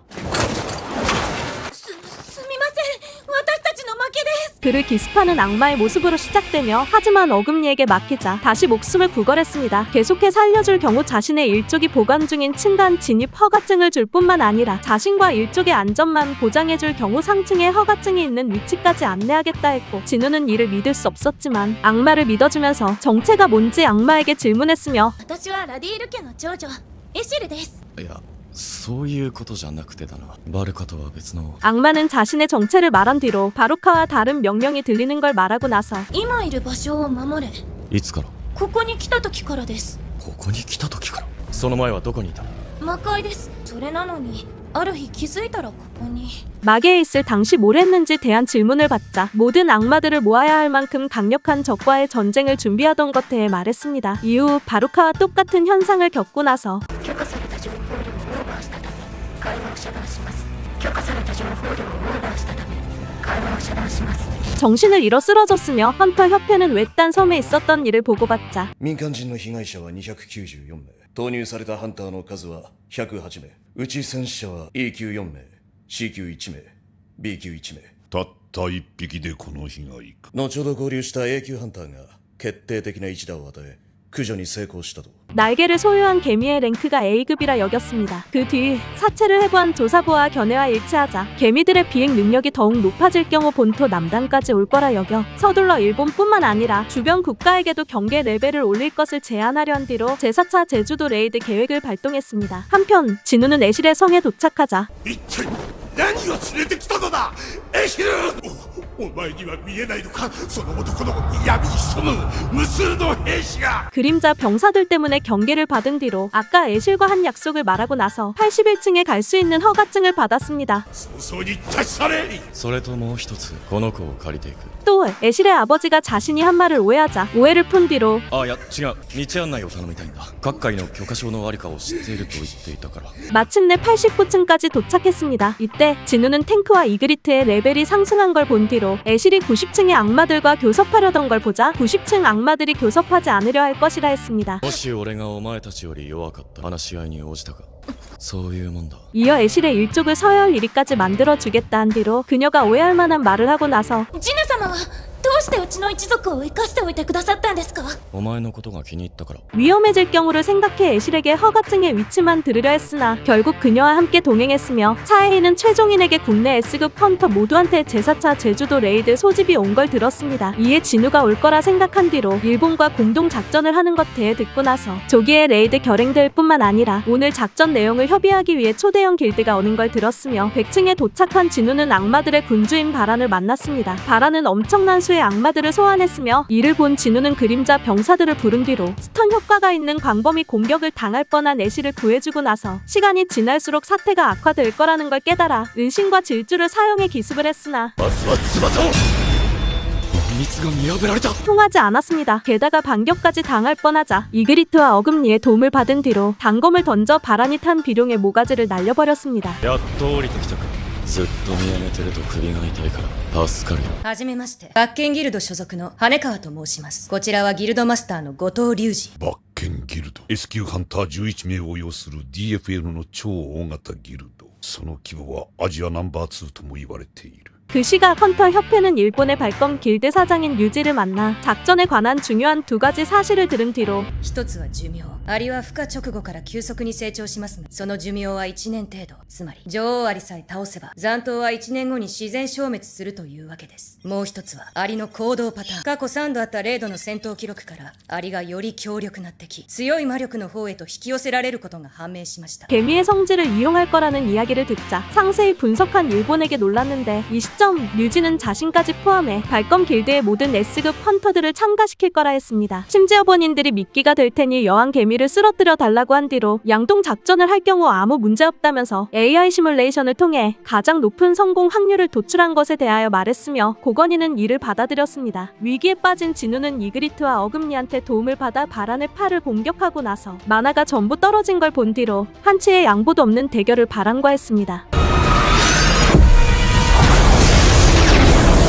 Speaker 9: すみません私たちの負けです。
Speaker 1: 그를 기습하는 악마의 모습으로 시작되며 하지만 어금니에게 맡기자 다시 목숨을 구걸했습니다. 계속해 살려줄 경우 자신의 일족이 보관 중인 층간 진입 허가증을 줄 뿐만 아니라 자신과 일족의 안전만 보장해줄 경우 상층에 허가증이 있는 위치까지 안내하겠다 했고 진우는 이를 믿을 수 없었지만 악마를 믿어주면서 정체가 뭔지 악마에게 질문했으며
Speaker 9: 私はラディール家の長女エシルです。
Speaker 2: いやそういうことじゃなくてだな。バルカとは別の。
Speaker 1: 악마는 자신의 정체를 말한 뒤로 바루카와 다른 명령이 들리는 걸 말하고 나서
Speaker 9: 今いる場所を守れ。
Speaker 2: いつから？
Speaker 9: ここに来た時からです。
Speaker 2: ここに来た時から。その前はどこにいた？
Speaker 9: 魔界です。それなのにある日気づいたらここに。
Speaker 1: 마계에 있을 당시 뭘 했는지 대한 질문을 받자 모든 악마들을 모아야 할 만큼 강력한 적과의 전쟁을 준비하던 것 대해 말했습니다. 이후 바루카와 똑같은 현상을 겪고 나서
Speaker 9: 許可された情報
Speaker 1: 정신을 잃어 쓰러졌으며 헌터 협회는 외딴 섬에 있었던 일을 보고받자
Speaker 10: 民間人の被害者は294名投入されたハンターの数は108名うち戦死者は A 級4名 C 級1名 B 級1名
Speaker 11: たった一匹でこの被害か。
Speaker 10: 後ほど合流した A 級ハンターが決定的な一打を与え駆除に成功したと
Speaker 1: 날개를 소유한 개미의 랭크가 A급이라 여겼습니다. 그 뒤 사체를 해부한 조사부와 견해와 일치하자 개미들의 비행 능력이 더욱 높아질 경우 본토 남단까지 올 거라 여겨 서둘러 일본뿐만 아니라 주변 국가에게도 경계 레벨을 올릴 것을 제안하려 한 뒤로 제4차 제주도 레이드 계획을 발동했습니다. 한편 진우는 애실의 성에 도착하자
Speaker 6: 一体何を連れてきたのだエシル。お前には見えないのか、その男の闇に潜む無数の兵士が。
Speaker 1: 그림자 병사들 때문에 경계를 받은 뒤로 아까 애실과 한 약속을 말하고 나서 81층에 갈 수 있는 허가증을 받았습니다.
Speaker 6: 早々に立ち去れ。
Speaker 2: それともう一つこの子を借りていく。
Speaker 1: 또 애실의 아버지가 자신이 한 말을 오해하자 오해를 푼 뒤로
Speaker 2: あ、いや違う、道案内を頼みたいんだ。各界の許可証のありかを知っていると言っていたから。
Speaker 1: 마침내 89층까지 도착했습니다. 이때 진우는 탱크와 이그리트의 레벨이 상승한 걸 본 뒤로 애실이 90층의 악마들과 교섭하려던 걸 보자 90층 악마들이 교섭하지 않으려 할 것이라 했습니다.
Speaker 2: もし俺がお前たちより弱かった話し合いに応じたか。そういうもんだ。
Speaker 1: 이어 애실의 일족을 서열 1위까지 만들어주겠다 한 뒤로 그녀가 오해할 만한 말을 하고 나서
Speaker 3: ジヌ様はどうしてうちの一族を生かしておいてくださったんですか。
Speaker 2: お前のことが気に入ったから。
Speaker 1: 위험해질 경우를 생각해 애실에게 허가증의 위치만 들으려 했으나 결국 그녀와 함께 동행했으며 차에이는 최종인에게 국내 S급 헌터 모두한테 제4차 제주도 레이드 소집이 온 걸 들었습니다. 이에 진우가 올 거라 생각한 뒤로 일본과 공동 작전을 하는 것 대해 듣고 나서 조기에 레이드 결행될 뿐만 아니라 오늘 작전 내용을 협의하기 위해 초대형 길드가 오는 걸 들었으며 100층에 도착한 진우는 악마들의 군주인 바란을 만났습니다. 바란은 엄청난 수의 악마들을 소환했으며 이를 본 진우는 그림자 병사들을 부른 뒤로 스턴 효과가 있는 광범위 공격을 당할 뻔한 애쉬를 구해주고 나서 시간이 지날수록 사태가 악화될 거라는 걸 깨달아 은신과 질주를 사용해 기습을 했으나
Speaker 6: まずは翼を。
Speaker 2: 密が見破られた。
Speaker 1: 통하지 않았습니다. 게다가 반격까지 당할 뻔하자 이그리트와 어금니의 도움을 받은 뒤로 단검을 던져 바란이 탄 비룡의 모가지를 날려버렸습니다.
Speaker 2: やっと降りてきたか。ずっと見上げてると首が痛いから助かるよ。
Speaker 3: はじめまして、バッケンギルド所属の羽川と申します。こちらはギルドマスターの後藤隆二。
Speaker 11: バッケンギルド S 級ハンター11名を要する DFL の超大型ギルド。その規模はアジアナンバー2とも言われている。
Speaker 1: 그 시각 헌터 협회는 일본의 발검 길드 사장인 유지를 만나 작전에 관한 중요한 두 가지 사실을 들은 뒤로
Speaker 3: 一つは寿命。アリは孵化直後から急速に成長しますが、その寿命は1年程度。つまり、女王アリさえ倒せば、残党は1年後に自然消滅するというわけです。もう一つは、アリの行動パターン。過去3度あったレイドの戦闘記録から、アリがより強力な敵、強い魔力の方へと引き寄せられることが判明しました。
Speaker 1: 개미의 성질을 이용할 거라는 이야기를 듣자 상세히 분석한 일본에게 놀랐는데 이 시점 류지는 자신까지 포함해 발검 길드의 모든 S급 헌터들을 참가시킬 거라 했습니다. 심지어 본인들이 미끼가 될 테니 여왕 개미를 쓰러뜨려 달라고 한 뒤로 양동 작전을 할 경우 아무 문제 없다면서 AI 시뮬레이션을 통해 가장 높은 성공 확률을 도출한 것에 대하여 말했으며 고건이는 이를 받아들였습니다. 위기에 빠진 진우는 이그리트와 어금니한테 도움을 받아 바란의 팔을 공격하고 나서 만화가 전부 떨어진 걸 본 뒤로 한치의 양보도 없는 대결을 바란과 했습니다.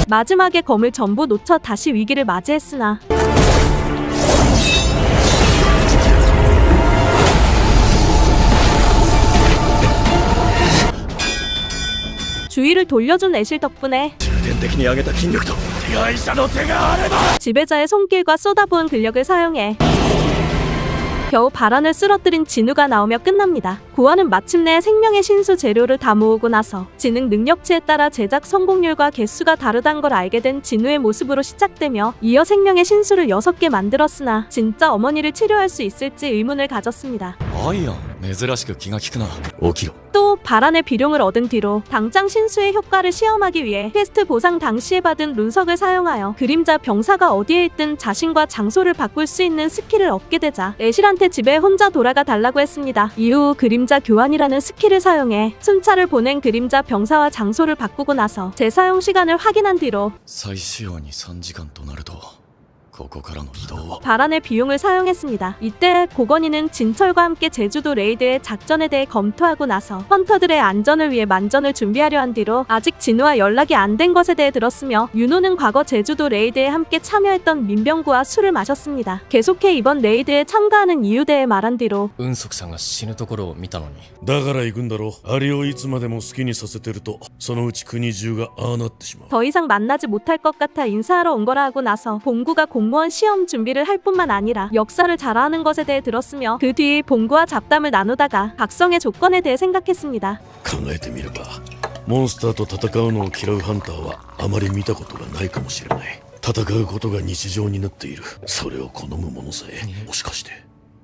Speaker 1: 마지막에 검을 전부 놓쳐 다시 위기를 맞이했으나 주의를 돌려준 애실 덕분에
Speaker 6: 重点的に上げた筋力と手配者の手があれば。
Speaker 1: 지배자의 손길과 쏟아부은 근력을 사용해 겨우 바란을 쓰러뜨린 진우가 나오며 끝납니다. 고아는 마침내 생명의 신수 재료를 다 모으고 나서 지능 능력치에 따라 제작 성공률과 개수가 다르단 걸 알게 된 진우의 모습으로 시작되며 이어 생명의 신수를 6개 만들었으나 진짜 어머니를 치료할 수 있을지 의문을 가졌습니다.
Speaker 2: アイアン珍しく気が利くな。起きろ。
Speaker 1: 또 바란의 비룡을 얻은 뒤로 당장 신수의 효과를 시험하기 위해 테스트 보상 당시에 받은 룬석을 사용하여 그림자 병사가 어디에 있든 자신과 장소를 바꿀 수 있는 스킬을 얻게 되자 애실한테 집에 혼자 돌아가 달라고 했습니다. 이후 그림자 교환이라는 스킬을 사용해 순찰을 보낸 그림자 병사와 장소를 바꾸고 나서 재사용 시간을 확인한 뒤로
Speaker 2: 再使用に3時間となるとここからの移動は
Speaker 1: 바란의 비용을 사용했습니다. 이때 고건이는 진철과 함께 제주도 레이드의 작전에 대해 검토하고 나서 헌터들의 안전을 위해 만전을 준비하려 한 뒤로 아직 진우와 연락이 안 된 것에 대해 들었으며 윤호는 과거 제주도 레이드에 함께 참여했던 민병구와 술을 마셨습니다. 계속해 이번 레이드에 참가하는 이유에 대해 말한 뒤로
Speaker 10: 運足さんが死ぬところを見たのに
Speaker 8: だから行くんだろう。アリをいつまでも好きにさせてるとそのうち国中がああなってしまう。
Speaker 1: 더 이상 만나지 못할 것 같아 인사하러 온 거라 하고 나서 봉구가 공무원 시험 준비를 할 뿐만 아니라 역사를 잘 아는 것에 대해 들었으며 그 뒤 봉구와 잡담을 나누다가 각성의 조건에 대해 생각했습니다.
Speaker 8: 考えてみればモンスターと戦うのを嫌うハンターはあまり見たことがないかもしれない。戦うことが日常になっている。それを好む者さえもしかして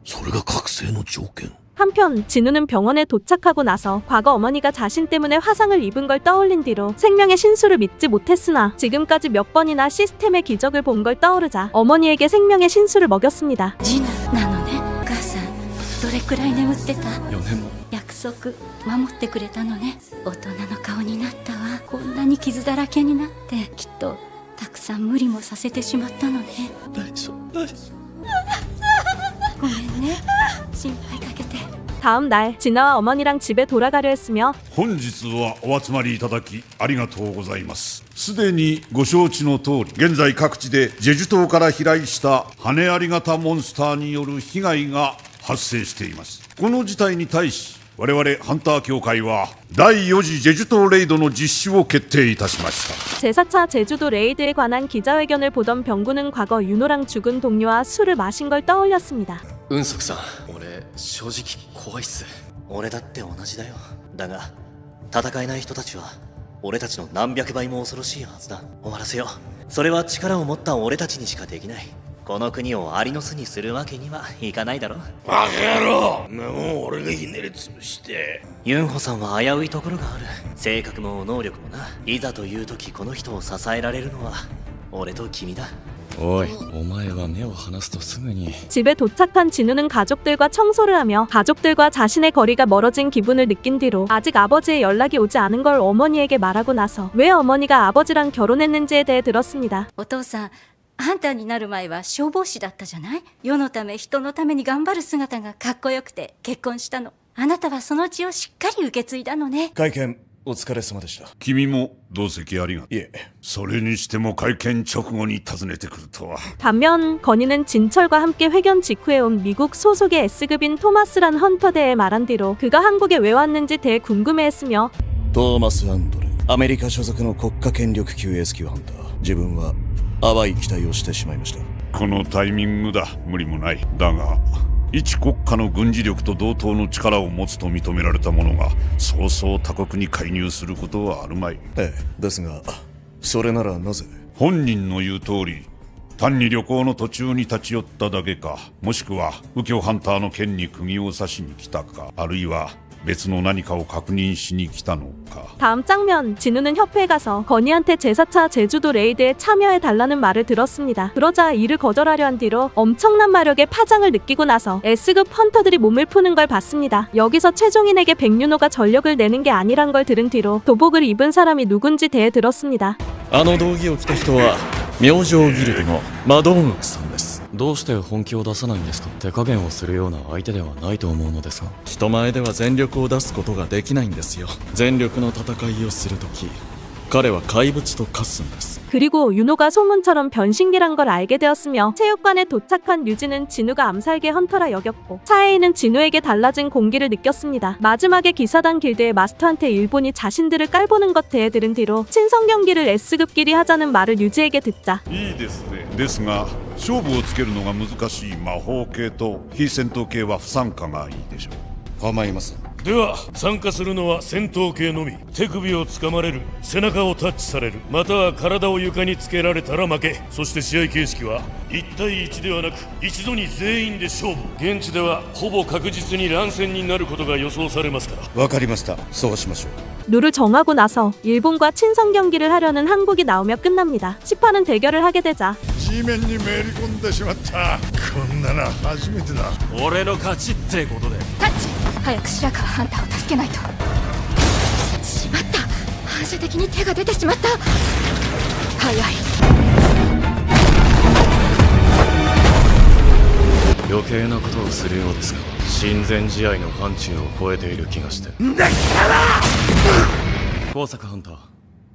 Speaker 8: それが覚醒の条件。
Speaker 1: 한편 진우는 병원에 도착하고 나서 과거 어머니가 자신 때문에 화상을 입은 걸 떠올린 뒤로 생명의 신수를 믿지 못했으나 지금까지 몇 번이나 시스템의 기적을 본 걸 떠오르자 어머니에게 생명의 신수를 먹였습니다.
Speaker 12: ジナなのね。お母さんどれくらい眠ってた
Speaker 10: 4年も
Speaker 12: 約束守ってくれたのね。大人の顔になったわ。こんなに傷だらけになってきっとたくさん無理もさせてしまったのね。ごめんね心配かけて。
Speaker 1: 다음 날 진아와 어머니랑 집에 돌아가려 했으며
Speaker 11: 本日はお集まりいただきありがとうございます。すでにご承知の通り現在各地でジェジュ島から飛来した羽あり型モンスターによる被害が発生しています。この事態に対し我々ハンター協会は第4次ジェジュ島レイドの実施を決定いたしました。
Speaker 1: 제4차 제주도 레이드에 관한 기자회견을 보던 병구는 과거 윤호랑 죽은 동료와 술을 마신 걸 떠올렸습니다.
Speaker 10: 運足さん俺正直怖いっす。俺だって同じだよ。だが戦えない人たちは俺たちの何百倍も恐ろしいはずだ。終わらせよう。それは力を持った俺たちにしかできない。この国をアリの巣にするわけにはいかないだろ。
Speaker 8: バカ野郎。なもん俺がひねり潰して。
Speaker 10: ユンホさんは危ういところがある。性格も能力もな。いざという時この人を支えられるのは俺と君だ。
Speaker 2: おいお前は目を離すとすぐに
Speaker 1: 집에 도착한 진우는 가족들과 청소를 하며 가족들과 자신의 거리가 멀어진 기분을 느낀 뒤로 아직 아버지의 연락이 오지 않은 걸 어머니에게 말하고 나서 왜 어머니가 아버지랑 결혼했는지에 대해 들었습니다.
Speaker 12: お父さんハンターになる前は消防士だったじゃない。世のため人のために頑張る姿がかっこよくて結婚したの。あなたはその血をしっかり受け継いだのね。
Speaker 7: 会見お疲れ様でした。
Speaker 11: 君も同席ありがとう。
Speaker 7: いえ
Speaker 11: それにしても会見直後に訪ねてくるとは。
Speaker 1: 반면 건이는 진철과 함께 회견 직후에 온 미국 소속의 S급인 토마스란 헌터대에 말한 뒤로 그가 한국에 왜 왔는지 대해 궁금해했으며
Speaker 7: トーマス・アンドレ、アメリカ所属の国家権力級 S 級ハンター。自分は淡い期待をしてしまいました。
Speaker 11: このタイミングだ。無理もない。だが一国家の軍事力と同等の力を持つと認められた者がそうそう他国に介入することはあるまい。
Speaker 7: ええ、ですがそれならなぜ。
Speaker 11: 本人の言う通り単に旅行の途中に立ち寄っただけか、もしくは右京ハンターの剣に釘を刺しに来たか、あるいは別の何かを確認しに来たのか。
Speaker 1: 다음 장면 진우는 협회에 가서 건이한테 제4차 제주도 레이드에 참여해달라는 말을 들었습니다. 그러자 이를 거절하려 한 뒤로 엄청난 마력의 파장을 느끼고 나서 S급 헌터들이 몸을 푸는 걸 봤습니다. 여기서 최종인에게 백윤호가 전력을 내는 게 아니란 걸 들은 뒤로 도복을 입은 사람이 누군지 대해 들었습니다.
Speaker 2: あの道着を着た人は明星ギルドのマドンウクさんです。どうして本気を出さないんですか。手加減をするような相手ではないと思うのですが。
Speaker 14: 人前では全力を出すことができないんですよ。全力の戦いをするとき彼は怪物と化すんです。
Speaker 1: 그리고 윤호가 소문처럼 변신기란 걸 알게 되었으며 체육관에 도착한 류진은 진우가 암살계 헌터라 여겼고 차에 있는 진우에게 달라진 공기를 느꼈습니다. 마지막에 기사단 길드의 마스터한테 일본이 자신들을 깔보는 것 대해 들은 뒤로 친선 경기를 S급끼리 하자는 말을 류지에게 듣자
Speaker 11: いいですね。ですが勝負をつけるのが難しい魔法系と非戦闘系は不参加がいいでしょう。
Speaker 7: 構いません。
Speaker 8: では参加するのは戦闘系のみ。手首をつかまれる、背中をタッチされる、または体を床につけられたら負け。そして試合形式は1対1ではなく一度に全員で勝負。現地ではほぼ確実に乱戦になることが予想されますから。
Speaker 7: わかりました。そうしましょう。
Speaker 1: 룰을 정하고 나서 일본과 친선 경기를 하려는 한국이 나오며 끝납니다. 10화는 대결을 하게 되자
Speaker 8: 地面にめり込んでしまった。こんなの初めてだ。
Speaker 6: 俺の勝ちってことで。
Speaker 12: タッチ早く白川ハンターを助けないと。しまった、反射的に手が出てしまった。早い。
Speaker 2: 余計なことをするようですが、親善試合の範疇を超えている気がして。高坂ハンター、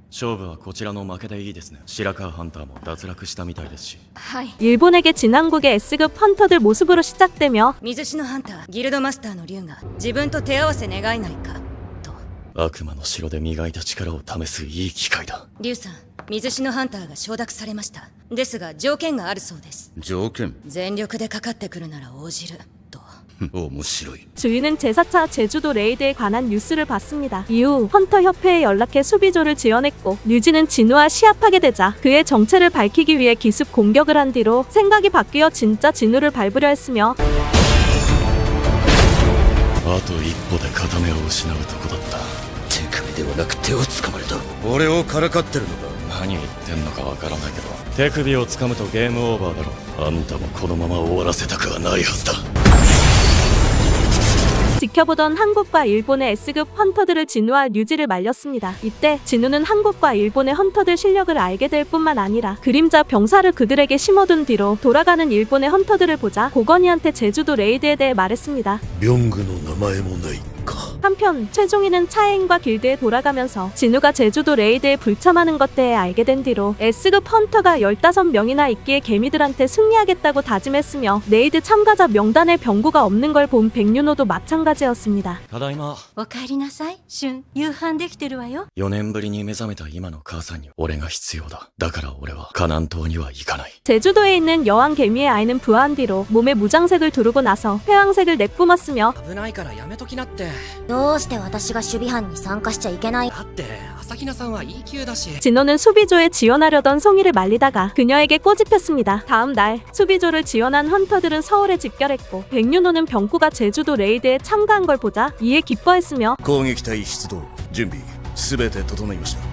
Speaker 2: 勝負はこちらの負けでいいですね。白川ハンターも脱落したみたいですし。
Speaker 12: はい。
Speaker 1: 일본에게 진한국의 S급 헌터들 모습으로 시작되며
Speaker 3: 水篠ハンターギルドマスターの竜が自分と手合わせ願えないかと。
Speaker 2: 悪魔の城で磨いた力を試すいい機会だ。
Speaker 3: 竜さん、水篠ハンターが承諾されました。ですが条件があるそうです。
Speaker 11: 条件？
Speaker 3: 全力でかかってくるなら応じると。
Speaker 11: 面白い。
Speaker 1: 주인은 제4차 제주도 레이드에 관한 뉴스를 봤습니다. 이후 헌터 협회에 연락해 수비조를 지원했고 류지는 진우와 시합하게 되자 그의 정체를 밝히기 위해 기습 공격을 한 뒤로 생각이 바뀌어 진짜 진우를 밟으려 했으며
Speaker 2: あと一歩で片目を失うとこだった。
Speaker 6: 手首ではなく手を掴まれた。俺をからかってるのか。
Speaker 2: 何言ってんのかわからないけど、手首を掴むとゲームオーバーだろ。あんたもこのまま終わらせたくはないはずだ。
Speaker 1: 지켜보던 한국과 일본의 S급 헌터들을 진우와 류지를 말렸습니다. 이때 진우는 한국과 일본의 헌터들 실력을 알게 될 뿐만 아니라 그림자 병사를 그들에게 심어둔 뒤로 돌아가는 일본의 헌터들을 보자 고건이한테 제주도 레이드에 대해 말했습니다.
Speaker 8: 명근의 이름도ないか.
Speaker 1: 한편 최종희는 차행과 길드에 돌아가면서 진우가 제주도 레이드에 불참하는 것 대해 알게 된 뒤로 S급 헌터가 15명이나 있기에 개미들한테 승리하겠다고 다짐했으며 레이드 참가자 명단에 병구가 없는 걸 본 백윤호도 마찬가지였습니다.
Speaker 2: ただいま。
Speaker 12: お帰りなさい、俊。夕飯できてるわよ。
Speaker 2: 4年ぶりに目覚めた今の母さんに俺が必要だ。だから俺はカナン島には行かない。
Speaker 1: 제주도에 있는 여왕 개미의 아이는 부화한 뒤로 몸에 무장색을 두르고 나서 회왕색을 내뿜었으며
Speaker 13: 危ないからやめときなって。
Speaker 15: どうして私が守備班に参加しちゃいけない？
Speaker 13: だって朝比奈さんは E級だし。
Speaker 1: 진호는 수비조에 지원하려던 송이를 말리다가 그녀에게 꼬집혔습니다. 다음 날 수비조를 지원한 헌터들은 서울에 집결했고 백윤호는 병구가 제주도 레이드에 참가한 걸 보자 이에 기뻐했으며
Speaker 6: 攻撃隊出動準備すべて整いました。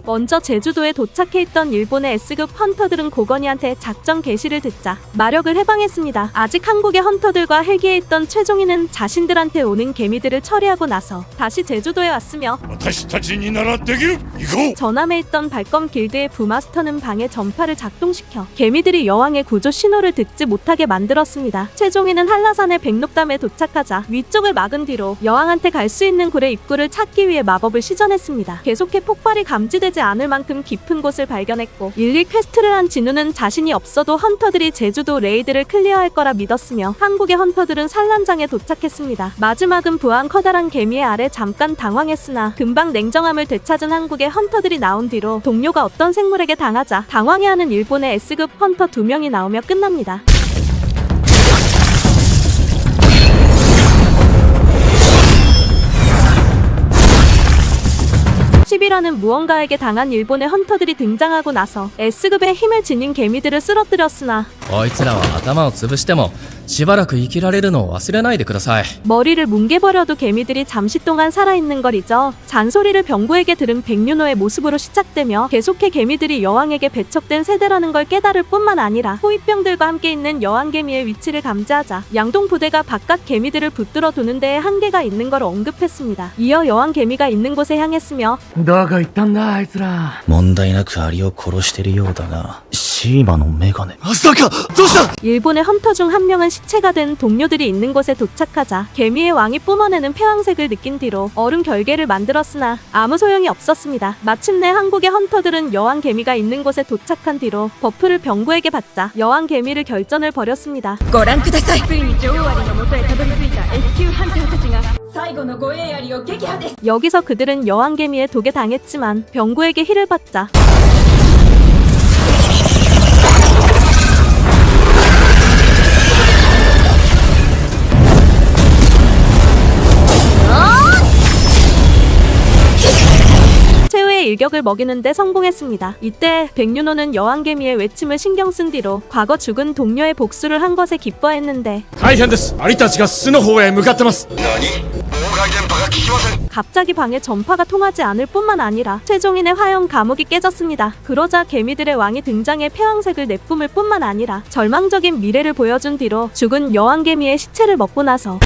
Speaker 1: 먼저 제주도에 도착해 있던 일본의 S급 헌터들은 고건이한테 작전 개시를 듣자 마력을 해방했습니다. 아직 한국의 헌터들과 헬기에 있던 최종희는 자신들한테 오는 개미들을 처리하고 나서 다시 제주도에 왔으며
Speaker 11: 私たちにならできる。行こう。
Speaker 1: 전함에 있던 발검 길드의 부마스터는 방해 전파를 작동시켜 개미들이 여왕의 구조 신호를 듣지 못하게 만들었습니다. 최종희는 한라산의 백록담에 도착하자 위쪽을 막은 뒤로 여왕한테 갈 수 있는 굴의 입구를 찾기 위해 마법을 시전했습니다. 계속해 폭발이 감지되지 않을 만큼 깊은 곳을 발견했고 일일 퀘스트를 한 진우는 자신이 없어도 헌터들이 제주도 레이드를 클리어할 거라 믿었으며 한국의 헌터들은 산란장에 도착했습니다. 마지막은 부한 커다란 개미의 아래 잠깐 당황했으나 금방 냉정함을 되찾은 한국의 헌터들이 나온 뒤로 동료가 어떤 생물에게 당하자 당황해하는 일본의 S급 헌터 2명이 나오며 끝납니다. 10이라는 무언가에게 당한 일본의 헌터들이 등장하고 나서 S급의 힘을 지닌 개미들을 쓰러뜨렸으나
Speaker 13: こいつらは頭を潰してもしばらく生きられるのを忘れないでください。
Speaker 1: 머리를 뭉개버려도 개미들이 잠시 동안 살아있는 걸 잊어 잔소리를 병구에게 들은 백윤호의 모습으로 시작되며 계속해 개미들이 여왕에게 배척된 세대라는 걸 깨달을 뿐만 아니라 호위병들과 함께 있는 여왕개미의 위치를 감지하자 양동부대가 바깥 개미들을 붙들어 두는 데에 한계가 있는 걸 언급했습니다. 이어 여왕개미가 있는 곳에 향했으며
Speaker 6: どこ行ったんだあいつら。問題なくアリを殺してるようだが、シーマのメガネ。まさかどうした？
Speaker 1: 일본의 헌터 중 한 명은 시체가 된 동료들이 있는 곳에 도착하자 개미의 왕이 뿜어내는 폐왕색을 느낀 뒤로 얼음 결계를 만들었으나 아무 소용이 없었습니다. 마침내 한국의 헌터들은 여왕 개미가 있는 곳에 도착한 뒤로 버프를 병구에게 받자 여왕 개미를 결전을 벌였습니다.
Speaker 3: ご覧ください。
Speaker 4: ついに女王アリの元へたどり着いた S 級ハンターたちが最後の護衛アリを撃破です。
Speaker 1: 여기서 그들은 여왕 개미의 독에 당했지만 병구에게 힐을 받자 최후의 일격을 먹이는데 성공했습니다. 이때 백윤호는 여왕개미의 외침을 신경 쓴 뒤로 과거 죽은 동료의 복수를 한 것에 기뻐했는데
Speaker 7: 大変です。アリたちが巣の方へ向かってます。
Speaker 1: 갑자기 방에 전파가 통하지 않을 뿐만 아니라 최종인의 화형 감옥이 깨졌습니다. 그러자 개미들의 왕이 등장해 폐왕색을 내뿜을 뿐만 아니라 절망적인 미래를 보여준 뒤로 죽은 여왕개미의 시체를 먹고 나서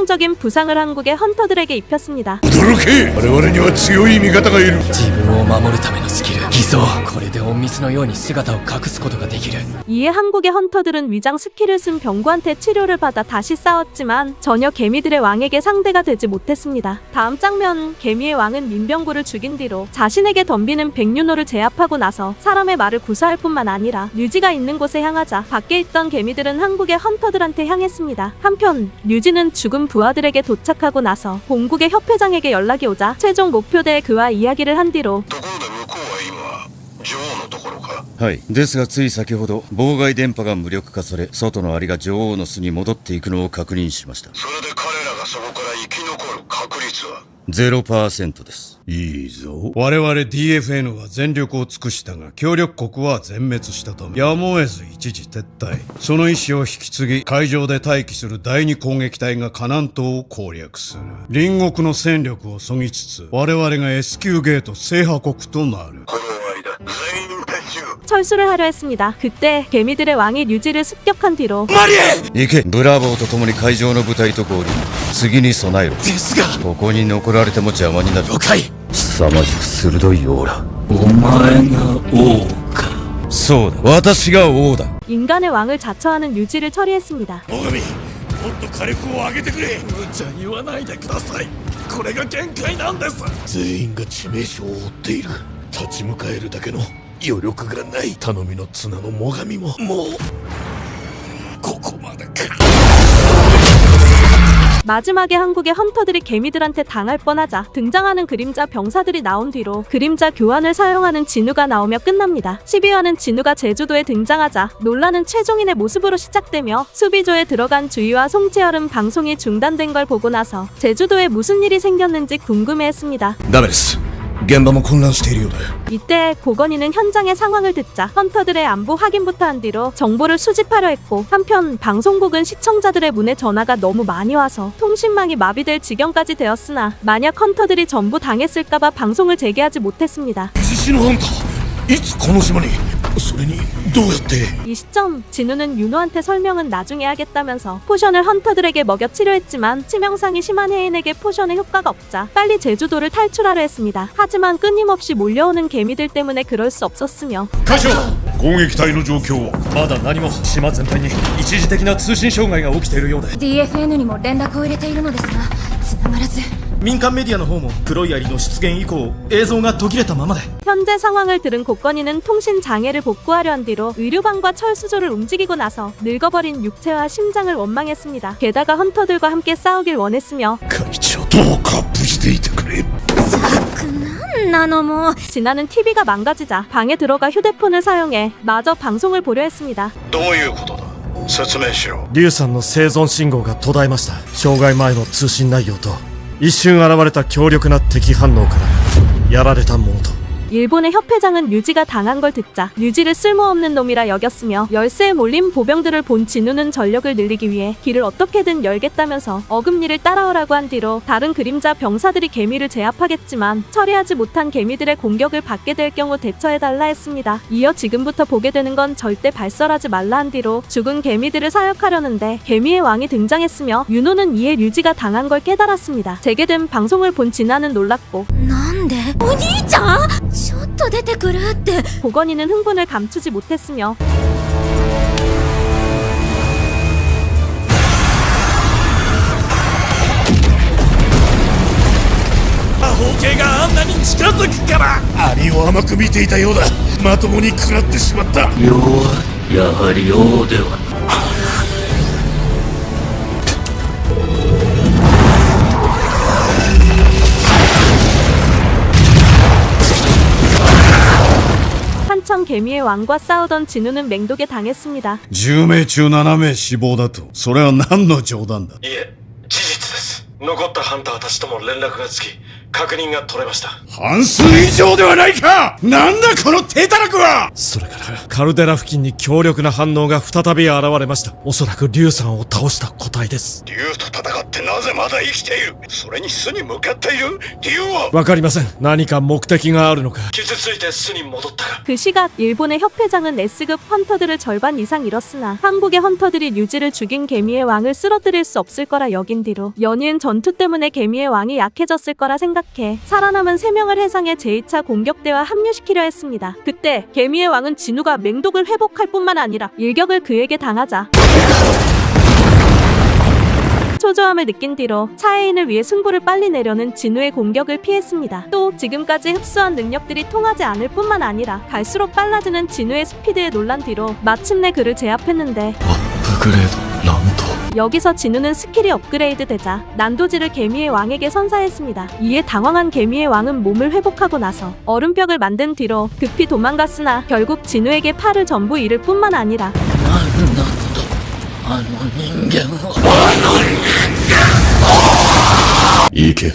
Speaker 1: 치명적인 부상을 한국의 헌터들에게 입혔습니다.
Speaker 8: 驚け我々には強い味方がいる
Speaker 13: 自分を守るためのスキル偽装これで隠密のように姿を隠すことができる
Speaker 1: 이에 한국의 헌터들은 위장 스킬을 쓴 병구한테 치료를 받아 다시 싸웠지만 전혀 개미들의 왕에게 상대가 되지 못했습니다. 다음 장면, 개미의 왕은 민병구를 죽인 뒤로 자신에게 덤비는 백윤호를 제압하고 나서 사람의 말을 구사할 뿐만 아니라 류지가 있는 곳에 향하자 밖에 있던 개미들은 한국의 헌터들한테 향했습니다. 한편 류지는 죽은 부하들에게 도착하고 나서 본국의 협회장에게 연락이 오자 최종 목표대에 그와 이야기를 한 뒤로
Speaker 8: ところで向こうは今女王のところか
Speaker 2: はいですがつい先ほど妨害電波が無力化され外のアリが女王の巣に戻っていくのを確認しました
Speaker 8: それで彼らがそこから生き残る確率は
Speaker 2: 0% です
Speaker 8: いいぞ
Speaker 16: 我々 DFN は全力を尽くしたが協力国は全滅したためやむを得ず一時撤退その意思を引き継ぎ海上で待機する第二攻撃隊が河南島を攻略する隣国の戦力をそぎつつ我々が S 級ゲート制覇国となる
Speaker 1: 철수를 하려 했습니다. 그때 개미들의 왕이 류지를 습격한 뒤로
Speaker 2: 行けブラボーと共に海上の部隊と合流次に備えろ
Speaker 6: ですが
Speaker 2: ここに残られても邪魔になる
Speaker 6: 了解
Speaker 2: 凄まじく鋭いオーラ
Speaker 6: お前が王か
Speaker 2: そうだ私が王だ
Speaker 1: 인간의 왕을 자처하는 류지를 처리했습니다.
Speaker 6: 最上もっと火力を上げてくれ無茶言わないでくださいこれが限界なんです全員が致命傷を負っている立ち向かえるだけの余力がない頼みの綱の最上ももうここまでか
Speaker 1: 마지막에 한국의 헌터들이 개미들한테 당할 뻔하자 등장하는 그림자 병사들이 나온 뒤로 그림자 교환을 사용하는 진우가 나오며 끝납니다. 12화는 진우가 제주도에 등장하자 놀라는 최종인의 모습으로 시작되며 수비조에 들어간 주희와 송채열은 방송이 중단된 걸 보고 나서 제주도에 무슨 일이 생겼는지 궁금해했습니다.
Speaker 6: ダメです現場も混乱しているようだ
Speaker 1: 이때 고건이는 현장의 상황을 듣자 헌터들의 안부 확인부터 한 뒤로 정보를 수집하려 했고 한편 방송국은 시청자들의 문에 전화가 너무 많이 와서 통신망이 마비될 지경까지 되었으나 만약 헌터들이 전부 당했을까봐 방송을 재개하지 못했습니다.
Speaker 6: 水死のハンターいつこの島にそれにどうやって
Speaker 1: 이 시점 진우는 윤호한테 설명은 나중에 하겠다면서 포션을 헌터들에게 먹여 치료했지만 치명상이 심한 혜인에게 포션의 효과가 없자 빨리 제주도를 탈출하려 했습니다. 하지만 끊임없이 몰려오는 개미들 때문에 그럴 수 없었으며
Speaker 11: 会長攻撃隊の状況は
Speaker 13: まだ何も島全体に一時的な通信障害が起きているようで
Speaker 9: DFN にも連絡を入れているのですが繋がらず
Speaker 13: 民間メディアの方も黒いアリの出現以降映像が途切れたままで
Speaker 1: 현재 상황을 들은 고건이는 통신 장애를 복구하려 한 뒤로 의료반과 철수조를 움직이고 나서 늙어버린 육체와 심장을 원망했습니다. 게다가 헌터들과 함께 싸우길 원했으며
Speaker 6: 会長どうか無事でいてくれ
Speaker 1: 진아는 TV가 망가지자 방에 들어가 휴대폰을 사용해 마저 방송을 보려 했습니다.
Speaker 8: どういうことだ説明しろ
Speaker 13: リュウさんの生存信号が途絶えました障害前の通信内容と一瞬現れた強力な敵反応からやられたものと
Speaker 1: 일본의 협회장은 류지가 당한 걸 듣자 류지를 쓸모없는 놈이라 여겼으며 열쇠에 몰린 보병들을 본 진우는 전력을 늘리기 위해 길을 어떻게든 열겠다면서 어금니를 따라오라고 한 뒤로 다른 그림자 병사들이 개미를 제압하겠지만 처리하지 못한 개미들의 공격을 받게 될 경우 대처해달라 했습니다. 이어 지금부터 보게 되는 건 절대 발설하지 말라 한 뒤로 죽은 개미들을 사역하려는데 개미의 왕이 등장했으며 윤호는 이에 류지가 당한 걸 깨달았습니다. 재개된 방송을 본 진아는 놀랐고
Speaker 9: なんでお兄ちゃんちょっと出てくるって
Speaker 1: 고건이는 흥분을 감추지 못했으며
Speaker 6: 魔法系があんなに近づくからアリを甘く見ていたようだまともに食らってしまった
Speaker 8: 世はやはり王では
Speaker 1: 한참 개미의 왕과 싸우던 진우는 맹독에 당했습니다.
Speaker 16: 10名中7名死亡だとそれは何の冗談だ
Speaker 6: いえ事実です残ったハンターたちとも連絡がつき
Speaker 8: 確認が取れました。
Speaker 7: 半数以上ではないか。なんだこの手たらくは。
Speaker 6: それからカルデラ付近に強力な反応が再び現れました。おそらく竜さんを倒した個体です。
Speaker 8: 竜と戦ってなぜまだ生きている。それに巣に向かっている理由は。
Speaker 6: わかりません。何か目的があるのか。
Speaker 8: 傷ついて巣に戻ったか。
Speaker 1: 그 시각 일본의 협회장은 S급 헌터들을 절반 이상 잃었으나 한국의 헌터들이 류지를 죽인 개미의 왕을 쓰러뜨릴 수 없을 거라 여긴 뒤로 연이은 전투 때문에 개미의 왕이 약해졌을 거라 생각해 살아남은 3명을 해상의 제2차 공격대와 합류시키려 했습니다. 그때 개미의 왕은 진우가 맹독을 회복할 뿐만 아니라 일격을 그에게 당하자 초조함을 느낀 뒤로 차혜인을 위해 승부를 빨리 내려는 진우의 공격을 피했습니다. 또 지금까지 흡수한 능력들이 통하지 않을 뿐만 아니라 갈수록 빨라지는 진우의 스피드에 놀란 뒤로 마침내 그를 제압했는데
Speaker 2: 업그레이드 난도
Speaker 1: 여기서 진우는 스킬이 업그레이드 되자 난도질을 개미의 왕에게 선사했습니다. 이에 당황한 개미의 왕은 몸을 회복하고 나서 얼음벽을 만든 뒤로 급히 도망갔으나 결국 진우에게 팔을 전부 잃을 뿐만 아니라
Speaker 2: 이게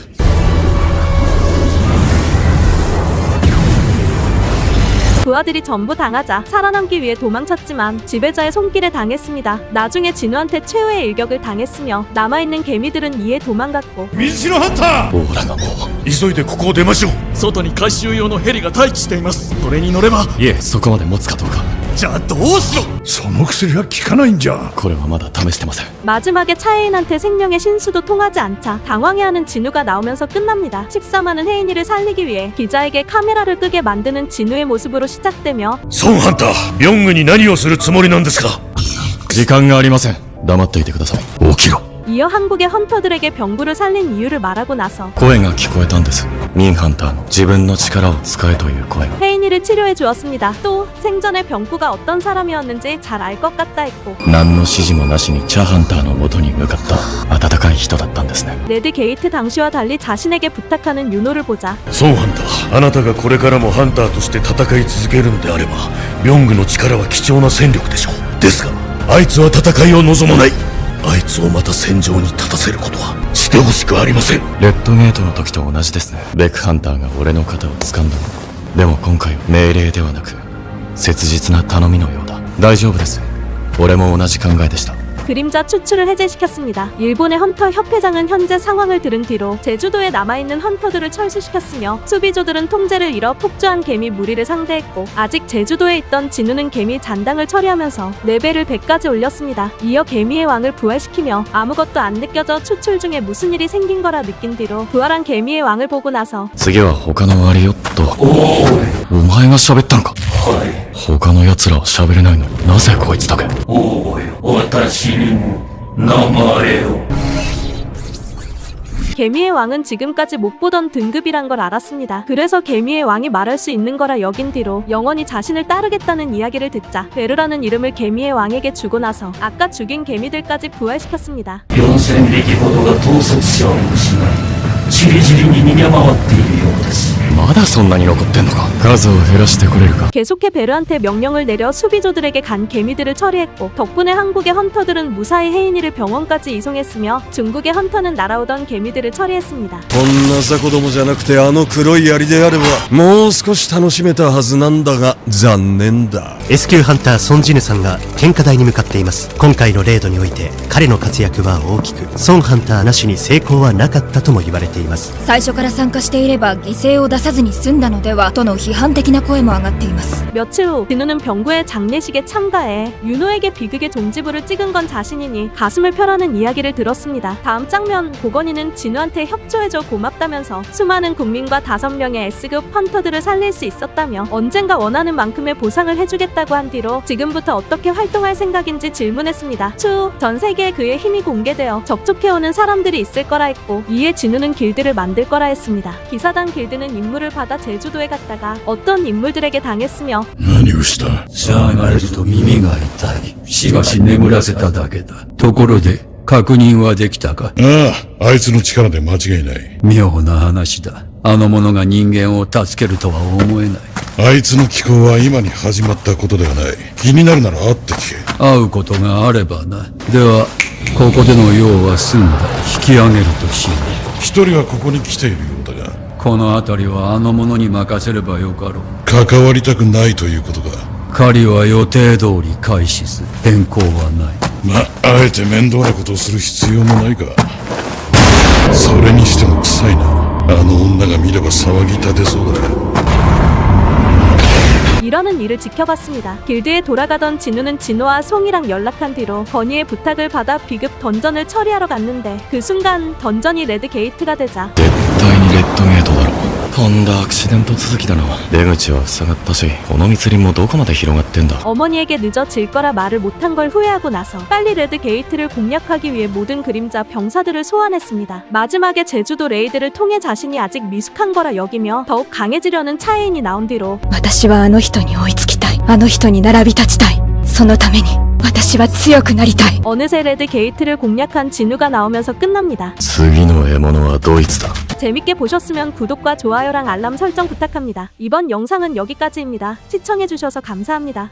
Speaker 1: 부하들이 전부 당하자 살아남기 위해 도망쳤지만 지배자의 손길에 당했습니다. 나중에 진우한테 최후의 일격을 당했으며 남아있는 개미들은 이에 도망갔고
Speaker 7: 水城ハンター。
Speaker 2: オーラがもう
Speaker 8: 急いでここを出ましょう。
Speaker 6: 外に回収用のヘリが待機しています。それに乗れば。
Speaker 2: いえそこまで持つかどうか
Speaker 8: じゃあどうしろ。
Speaker 7: その薬は効かないんじゃ。
Speaker 2: これはまだ試してません
Speaker 1: 마지막에 차혜인한테 생명의 신수도 통하지 않자 당황해하는 진우가 나오면서 끝납니다. 14만은 혜인이를 살리기 위해 기자에게 카메라를 끄게 만드는 진우의 모습으로 시작되며
Speaker 8: 孫ハンター、ビョングに何をするつもりなんですか。
Speaker 2: 時間がありません黙っていてください起きろ
Speaker 1: 이어 한국의 헌터들에게 병구를 살린 이유를 말하고 나서
Speaker 2: 声が聞こえたんですミンハンターの自分の力を使えという声が
Speaker 1: 혜인이를 치료해 주었습니다. 또 생전에 병구가 어떤 사람이었는지 잘 알 것 같다 했고
Speaker 2: 何の指示もなしにチャハンターの元に向かった温かい人だったんですね
Speaker 1: 레드 게이트 당시와 달리 자신에게 부탁하는 윤호를 보자
Speaker 8: 孫ハンター、あなたがこれからもハンターとして戦い続けるのであればビョングの力は貴重な戦力でしょう。ですがあいつは戦いを望まない。あいつをまた戦場に立たせることはしてほしくありません。
Speaker 2: レッドゲートの時と同じですねベクハンターが俺の肩を掴んだのでも今回は命令ではなく切実な頼みのようだ大丈夫です俺も同じ考えでした
Speaker 1: 그림자 추출을 해제시켰습니다. 일본의 헌터 협회장은 현재 상황을 들은 뒤로 제주도에 남아있는 헌터들을 철수시켰으며 수비조들은 통제를 잃어 폭주한 개미 무리를 상대했고 아직 제주도에 있던 진우는 개미 잔당을 처리하면서 레벨을 100까지 올렸습니다. 이어 개미의 왕을 부활시키며 아무것도 안 느껴져 추출 중에 무슨 일이 생긴 거라 느낀 뒤로 부활한 개미의 왕을 보고 나서
Speaker 2: 次は他のワリオットお前が喋ったのか他の奴らは喋れないのになぜこいつだけ
Speaker 8: 私にも名前を
Speaker 1: 개미의 왕은 지금까지 못 보던 등급이란 걸 알았습니다. 그래서 개미의 왕이 말할 수 있는 거라 여긴 뒤로 영원히 자신을 따르겠다는 이야기를 듣자 베르라는 이름을 개미의 왕에게 주고 나서 아까 죽인 개미들까지 부활시켰습니다.
Speaker 8: 4000匹ほどが統率者を失いちりぢりに逃げ回っているようです。
Speaker 2: まだそんなに残ってんのか数を減らしてくれるか
Speaker 1: 계속해 베르한테 명령을 내려 수비조들에게 간 개미들을 처리했고 덕분에 한국의 헌터들은 무사히 혜인이를 병원까지 이송했으며 중국의 헌터는 날아오던 개미들을 처리했습니다.
Speaker 6: こんな雑魚どもじゃなくてあの黒い槍であればもう少し楽しめたはずなんだが残念だ
Speaker 17: S 級ハンターソンジヌさんが献花台に向かっています。今回のレードにおいて彼の活躍は大きくソンハンターなしに成功はなかったとも言われています。
Speaker 18: 最初から参加していれば犠牲を出さずに済んだのではとの批判的な声も上がっています。
Speaker 1: 며칠 후 진우는 병구의 장례식에 참가해 윤호에게 비극의 종지부를 찍은 건 자신이니 가슴을 펴라는 이야기를 들었습니다. 다음 장면 고건이는 진우한테 협조해줘 고맙다면서 수많은 국민과 5명의 S급 헌터들을 살릴 수 있었다며 언젠가 원하는 만큼의 보상을 해주겠다고 한 뒤로 지금부터 어떻게 활동할 생각인지 질문했습니다. 추후 전 세계에 그의 힘이 공개되어 접촉해오는 사람들이 있을 거라 했고 이에 진우는 길드를 만들 거라 했습니다. 기사단 길드는 임무를 받아 제주도에 갔다가 어떤 인물들에게 당했으며
Speaker 8: 何をした。しゃがれると耳が痛い。しばし眠らせただけだ。ところで確認はできたか。ああ、あいつの力で間違いない。妙な話だ。あの者が人間を助けるとは思えない。あいつの気候は今に始まったことではない。気になるなら会って聞け。会うことがあればな。ではここでの用は済んだ。引き上げるとしよう。一人はここに来ているようだが、
Speaker 19: この辺りはあの者に任せればよかろう。
Speaker 8: 関わりたくないということか。
Speaker 19: 狩りは予定通り開始する。変更はない。
Speaker 8: あえて面倒なことをする必要もないか。それにしても臭いな。あの女が見れば騒ぎ立てそうだ。
Speaker 1: 이러는 일을 지켜봤습니다. 길드에 돌아가던 진우는 진호와 송이랑 연락한 뒤로 건이의 부탁을 받아 비급 던전을 처리하러 갔는데 그 순간 던전이 레드 게이트가 되자
Speaker 2: 絶対にレッドゲートだろ。とんだアクシデント続きだな。出口は塞がったし、この密林もどこまで広がってんだ。
Speaker 1: 어머니에게 늦어질 거라 말을 못한 걸 후회하고 나서 빨리 레드 게이트를 공략하기 위해 모든 그림자 병사들을 소환했습니다. 마지막에 제주도 레이드를 통해 자신이 아직 미숙한 거라 여기며 더욱 강해지려는 차이인이 나온 뒤로
Speaker 18: 私はあの人に追いつきたい。あの人に並び立ちたい。そのために私は強くなりたい。
Speaker 1: 어느새 레드 게이트를 공략한 진우가 나오면서 끝납니다.
Speaker 2: 次の獲物はドイツだ。
Speaker 1: 재밌게 보셨으면 구독과 좋아요랑 알람 설정 부탁합니다. 이번 영상은 여기까지입니다. 시청해주셔서 감사합니다.